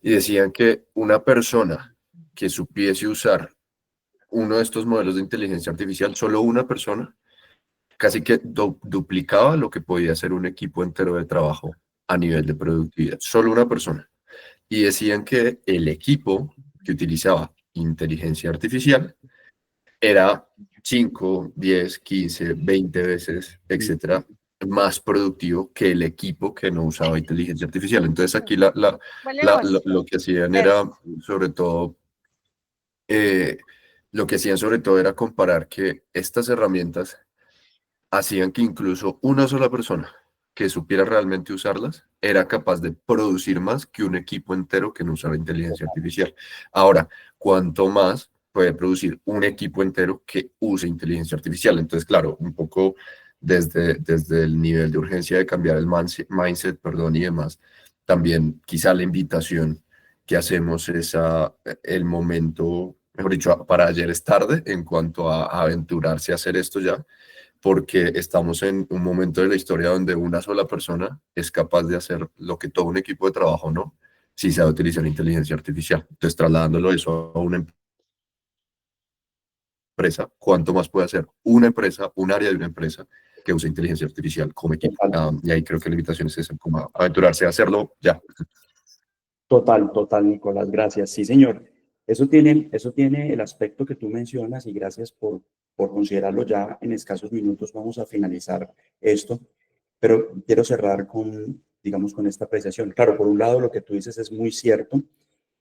Y decían que una persona que supiese usar uno de estos modelos de inteligencia artificial, solo una persona, casi que duplicaba lo que podía hacer un equipo entero de trabajo a nivel de productividad, solo una persona. Y decían que el equipo que utilizaba inteligencia artificial era 5, 10, 15, 20 veces, etcétera, más productivo que el equipo que no usaba inteligencia artificial. Entonces aquí lo que hacían era, sobre todo, Lo que hacían sobre todo era comparar que estas herramientas hacían que incluso una sola persona que supiera realmente usarlas era capaz de producir más que un equipo entero que no usaba inteligencia artificial. Ahora, ¿cuánto más puede producir un equipo entero que use inteligencia artificial? Entonces, claro, un poco desde el nivel de urgencia de cambiar el mindset, perdón, y demás, también quizá la invitación que hacemos es el momento, mejor dicho, para ayer es tarde en cuanto a aventurarse a hacer esto ya, porque estamos en un momento de la historia donde una sola persona es capaz de hacer lo que todo un equipo de trabajo no, si sabe utilizar inteligencia artificial. Entonces, trasladándolo eso a una empresa, ¿cuánto más puede hacer una empresa, un área de una empresa que use inteligencia artificial como equipo? Y ahí creo que la invitación es esa, como a aventurarse a hacerlo ya. Total, total, Nicolás, gracias. Sí, señor. Eso tiene el aspecto que tú mencionas y gracias por considerarlo. Ya en escasos minutos vamos a finalizar esto, pero quiero cerrar con, digamos, con esta apreciación. Claro, por un lado lo que tú dices es muy cierto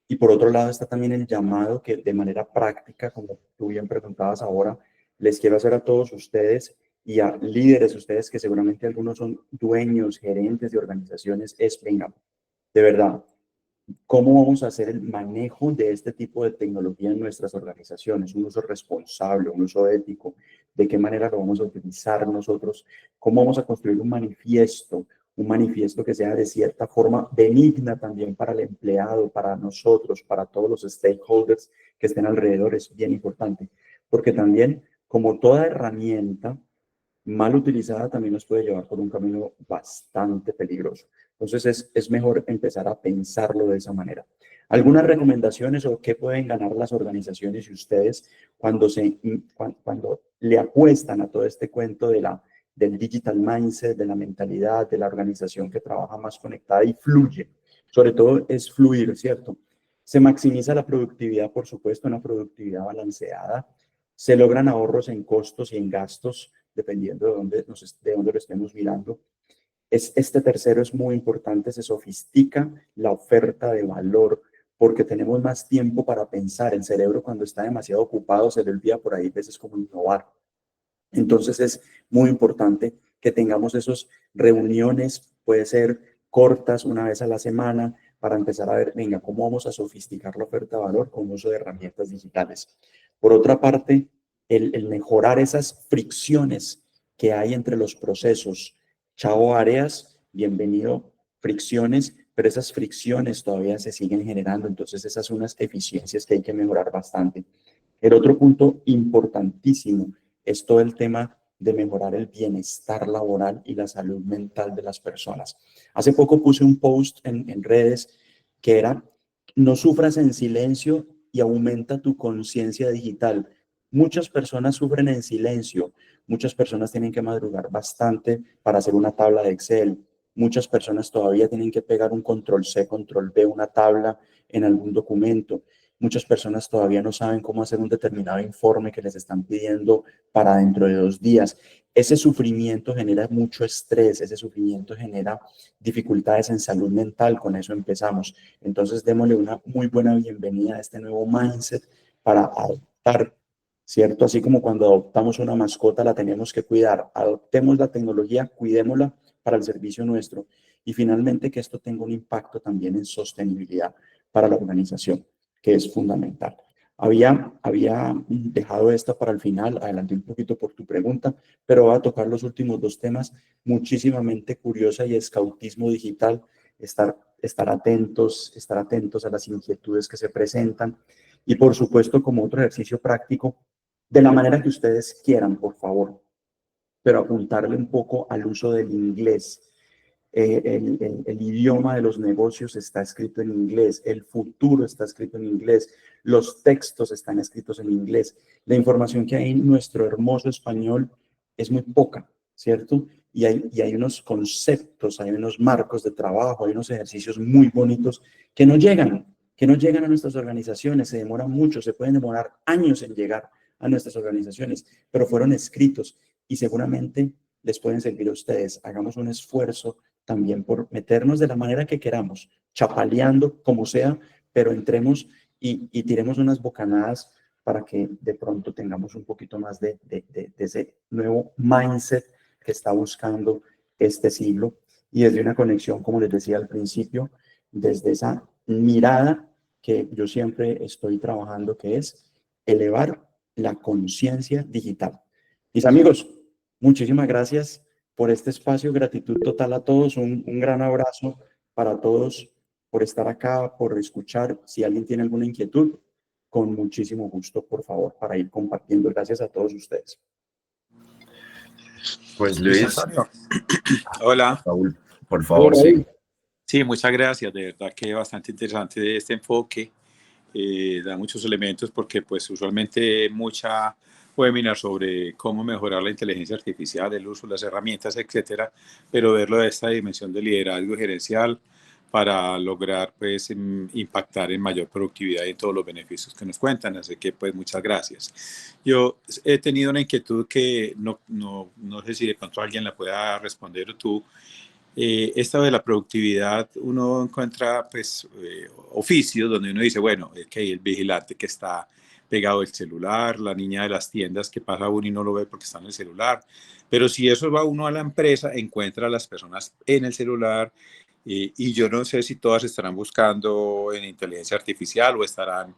y por otro lado está también el llamado que de manera práctica, como tú bien preguntabas ahora, les quiero hacer a todos ustedes y a líderes, ustedes que seguramente algunos son dueños, gerentes de organizaciones, es, venga, de verdad, ¿cómo vamos a hacer el manejo de este tipo de tecnología en nuestras organizaciones? Un uso responsable, un uso ético. ¿De qué manera lo vamos a utilizar nosotros? ¿Cómo vamos a construir un manifiesto? Un manifiesto que sea de cierta forma benigna también para el empleado, para nosotros, para todos los stakeholders que estén alrededor. Es bien importante. Porque también, como toda herramienta, mal utilizada también nos puede llevar por un camino bastante peligroso. Entonces es mejor empezar a pensarlo de esa manera. ¿Algunas recomendaciones o qué pueden ganar las organizaciones y ustedes cuando le apuestan a todo este cuento del digital mindset, de la mentalidad, de la organización que trabaja más conectada y fluye? Sobre todo es fluir, ¿cierto? Se maximiza la productividad, por supuesto, una productividad balanceada. Se logran ahorros en costos y en gastos dependiendo de dónde lo estemos mirando. Este tercero es muy importante, se sofistica la oferta de valor porque tenemos más tiempo para pensar. El cerebro cuando está demasiado ocupado se le olvida por ahí veces como innovar. Entonces es muy importante que tengamos esas reuniones, puede ser cortas una vez a la semana, para empezar a ver, venga, cómo vamos a sofisticar la oferta de valor con uso de herramientas digitales. Por otra parte, el mejorar esas fricciones que hay entre los procesos. Chao áreas, bienvenido fricciones, pero esas fricciones todavía se siguen generando, entonces esas son unas eficiencias que hay que mejorar bastante. El otro punto importantísimo es todo el tema de mejorar el bienestar laboral y la salud mental de las personas. Hace poco puse un post en redes que era, no sufras en silencio y aumenta tu conciencia digital. Muchas personas sufren en silencio, muchas personas tienen que madrugar bastante para hacer una tabla de Excel, muchas personas todavía tienen que pegar un control C, control V, una tabla en algún documento. Muchas personas todavía no saben cómo hacer un determinado informe que les están pidiendo para dentro de 2 días. Ese sufrimiento genera mucho estrés, ese sufrimiento genera dificultades en salud mental, con eso empezamos. Entonces, démosle una muy buena bienvenida a este nuevo mindset para adoptar, ¿cierto? Así como cuando adoptamos una mascota la tenemos que cuidar, adoptemos la tecnología, cuidémosla para el servicio nuestro. Y finalmente que esto tenga un impacto también en sostenibilidad para la organización, que es fundamental. Había dejado esta para el final, adelanté un poquito por tu pregunta, pero voy a tocar los últimos 2 temas, muchísimamente curiosa y escautismo digital, estar atentos a las inquietudes que se presentan y por supuesto como otro ejercicio práctico, de la manera que ustedes quieran, por favor, pero apuntarle un poco al uso del inglés. El idioma de los negocios está escrito en inglés, el futuro está escrito en inglés, los textos están escritos en inglés. La información que hay en nuestro hermoso español es muy poca, ¿cierto? Y hay unos conceptos, hay unos marcos de trabajo, hay unos ejercicios muy bonitos que no llegan a nuestras organizaciones, se demoran mucho, se pueden demorar años en llegar a nuestras organizaciones, pero fueron escritos y seguramente les pueden servir a ustedes. Hagamos un esfuerzo también por meternos de la manera que queramos, chapaleando como sea, pero entremos y tiremos unas bocanadas para que de pronto tengamos un poquito más de ese nuevo mindset que está buscando este siglo. Y desde una conexión, como les decía al principio, desde esa mirada que yo siempre estoy trabajando, que es elevar la conciencia digital. Mis amigos, muchísimas gracias por este espacio. Gratitud total a todos. Un gran abrazo para todos por estar acá, por escuchar. Si alguien tiene alguna inquietud, con muchísimo gusto, por favor, para ir compartiendo. Gracias a todos ustedes. Pues Luis Luis, Antonio. Hola. Raúl, por favor, sí. Sí, muchas gracias. De verdad que bastante interesante este enfoque. Da muchos elementos porque pues usualmente mucha webinar sobre cómo mejorar la inteligencia artificial, el uso de las herramientas, etcétera, pero verlo de esta dimensión de liderazgo gerencial para lograr pues impactar en mayor productividad y en todos los beneficios que nos cuentan. Así que pues muchas gracias. Yo he tenido una inquietud que no sé si de pronto alguien la pueda responder o tú. Esta de la productividad, uno encuentra pues oficios donde uno dice, bueno, que hay el vigilante que está pegado al celular, la niña de las tiendas que pasa uno y no lo ve porque está en el celular, pero si eso va uno a la empresa, encuentra a las personas en el celular y yo no sé si todas estarán buscando en inteligencia artificial o estarán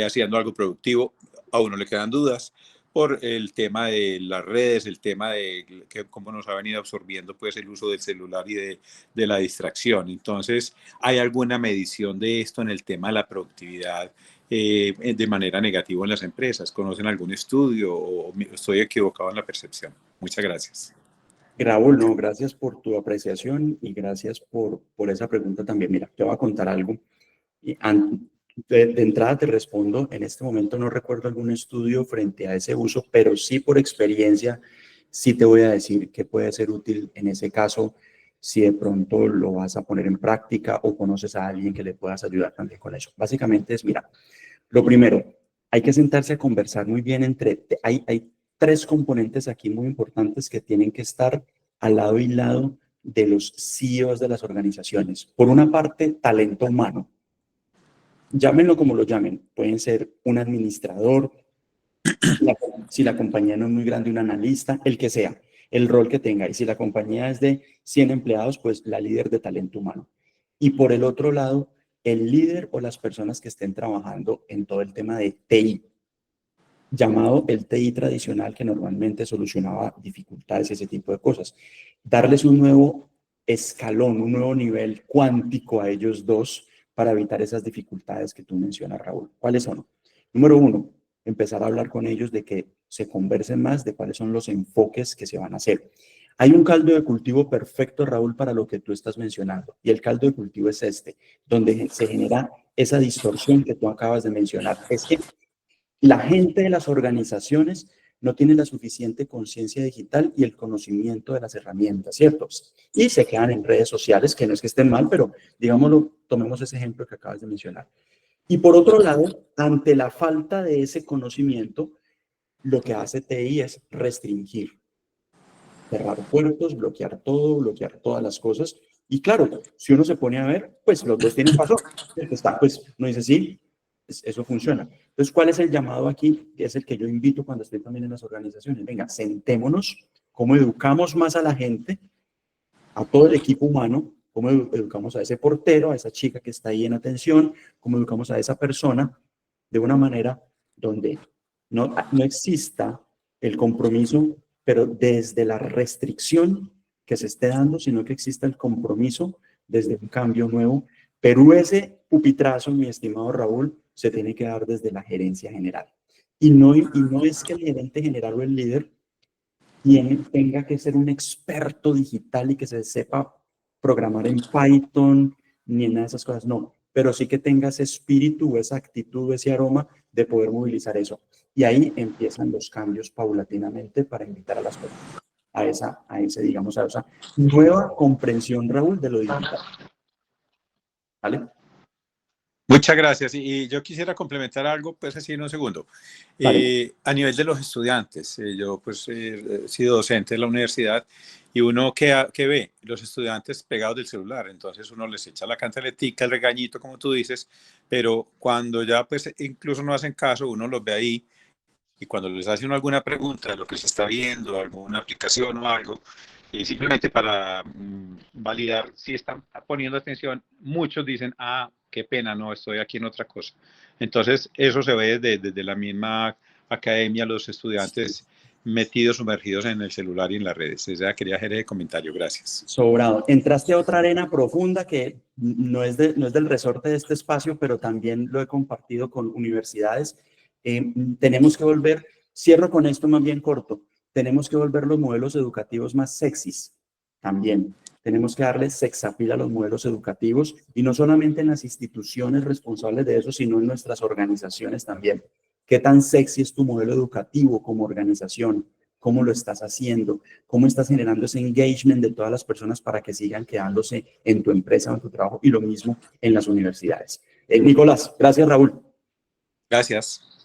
haciendo algo productivo, a uno le quedan dudas por el tema de las redes, el tema de que cómo nos ha venido absorbiendo pues el uso del celular y de la distracción. Entonces, ¿hay alguna medición de esto en el tema de la productividad de manera negativa en las empresas? ¿Conocen algún estudio o estoy equivocado en la percepción? Muchas gracias. Raúl, no, gracias por tu apreciación y gracias por esa pregunta también. Mira, te voy a contar algo. Y de entrada te respondo, en este momento no recuerdo algún estudio frente a ese uso, pero sí por experiencia, sí te voy a decir que puede ser útil en ese caso si de pronto lo vas a poner en práctica o conoces a alguien que le puedas ayudar también con eso. Básicamente es, mira, lo primero, hay que sentarse a conversar muy bien hay tres componentes aquí muy importantes que tienen que estar al lado y lado de los CEOs de las organizaciones. Por una parte, talento humano. Llámenlo como lo llamen. Pueden ser un administrador, si la compañía no es muy grande, un analista, el que sea, el rol que tenga. Y si la compañía es de 100 empleados, pues la líder de talento humano. Y por el otro lado, el líder o las personas que estén trabajando en todo el tema de TI, llamado el TI tradicional, que normalmente solucionaba dificultades y ese tipo de cosas. Darles un nuevo escalón, un nuevo nivel cuántico a ellos dos para evitar esas dificultades que tú mencionas, Raúl. ¿Cuáles son? Número uno, empezar a hablar con ellos de que se conversen más de cuáles son los enfoques que se van a hacer. Hay un caldo de cultivo perfecto, Raúl, para lo que tú estás mencionando. Y el caldo de cultivo es este, donde se genera esa distorsión que tú acabas de mencionar. Es que la gente de las organizaciones no tiene la suficiente conciencia digital y el conocimiento de las herramientas, ¿cierto? Y se quedan en redes sociales, que no es que estén mal, pero digámoslo, tomemos ese ejemplo que acabas de mencionar. Y por otro lado, ante la falta de ese conocimiento, lo que hace TI es restringir, cerrar puertos, bloquear todo, bloquear todas las cosas. Y claro, si uno se pone a ver, pues los dos tienen razón. Está, pues no dice sí, eso funciona. Entonces, ¿cuál es el llamado aquí? Que es el que yo invito cuando estoy también en las organizaciones. Venga, sentémonos, cómo educamos más a la gente, a todo el equipo humano, cómo educamos a ese portero, a esa chica que está ahí en atención, cómo educamos a esa persona de una manera donde no exista el compromiso, pero desde la restricción que se esté dando, sino que exista el compromiso desde un cambio nuevo. Pero ese pupitrazo, mi estimado Raúl, se tiene que dar desde la gerencia general. Y no es que el gerente general o el líder tenga que ser un experto digital y que se sepa programar en Python ni en nada de esas cosas, no, pero sí que tenga ese espíritu, esa actitud, ese aroma de poder movilizar eso. Y ahí empiezan los cambios paulatinamente para invitar a las personas a esa nueva comprensión, Raúl, de lo digital. ¿Vale? Muchas gracias. Y yo quisiera complementar algo, pues así en un segundo. A nivel de los estudiantes, yo pues he sido docente de la universidad Y uno, ¿qué ve? Los estudiantes pegados del celular. Entonces uno les echa la cantaletica, el regañito, como tú dices, pero cuando ya pues incluso no hacen caso, uno los ve ahí y cuando les hace uno alguna pregunta de lo que se está viendo, alguna aplicación o algo, y simplemente para validar si están poniendo atención, muchos dicen, ah, qué pena, no, estoy aquí en otra cosa. Entonces, eso se ve desde la misma academia, los estudiantes metidos, sumergidos en el celular y en las redes. Esa quería hacer ese comentario, gracias. Sobrado. Entraste a otra arena profunda que no es del resorte de este espacio, pero también lo he compartido con universidades. Tenemos que volver, cierro con esto más bien corto, tenemos que volver los modelos educativos más sexys también. Tenemos que darle sex appeal a los modelos educativos y no solamente en las instituciones responsables de eso, sino en nuestras organizaciones también. ¿Qué tan sexy es tu modelo educativo como organización? ¿Cómo lo estás haciendo? ¿Cómo estás generando ese engagement de todas las personas para que sigan quedándose en tu empresa o en tu trabajo? Y lo mismo en las universidades. Nicolás, gracias Raúl. Gracias.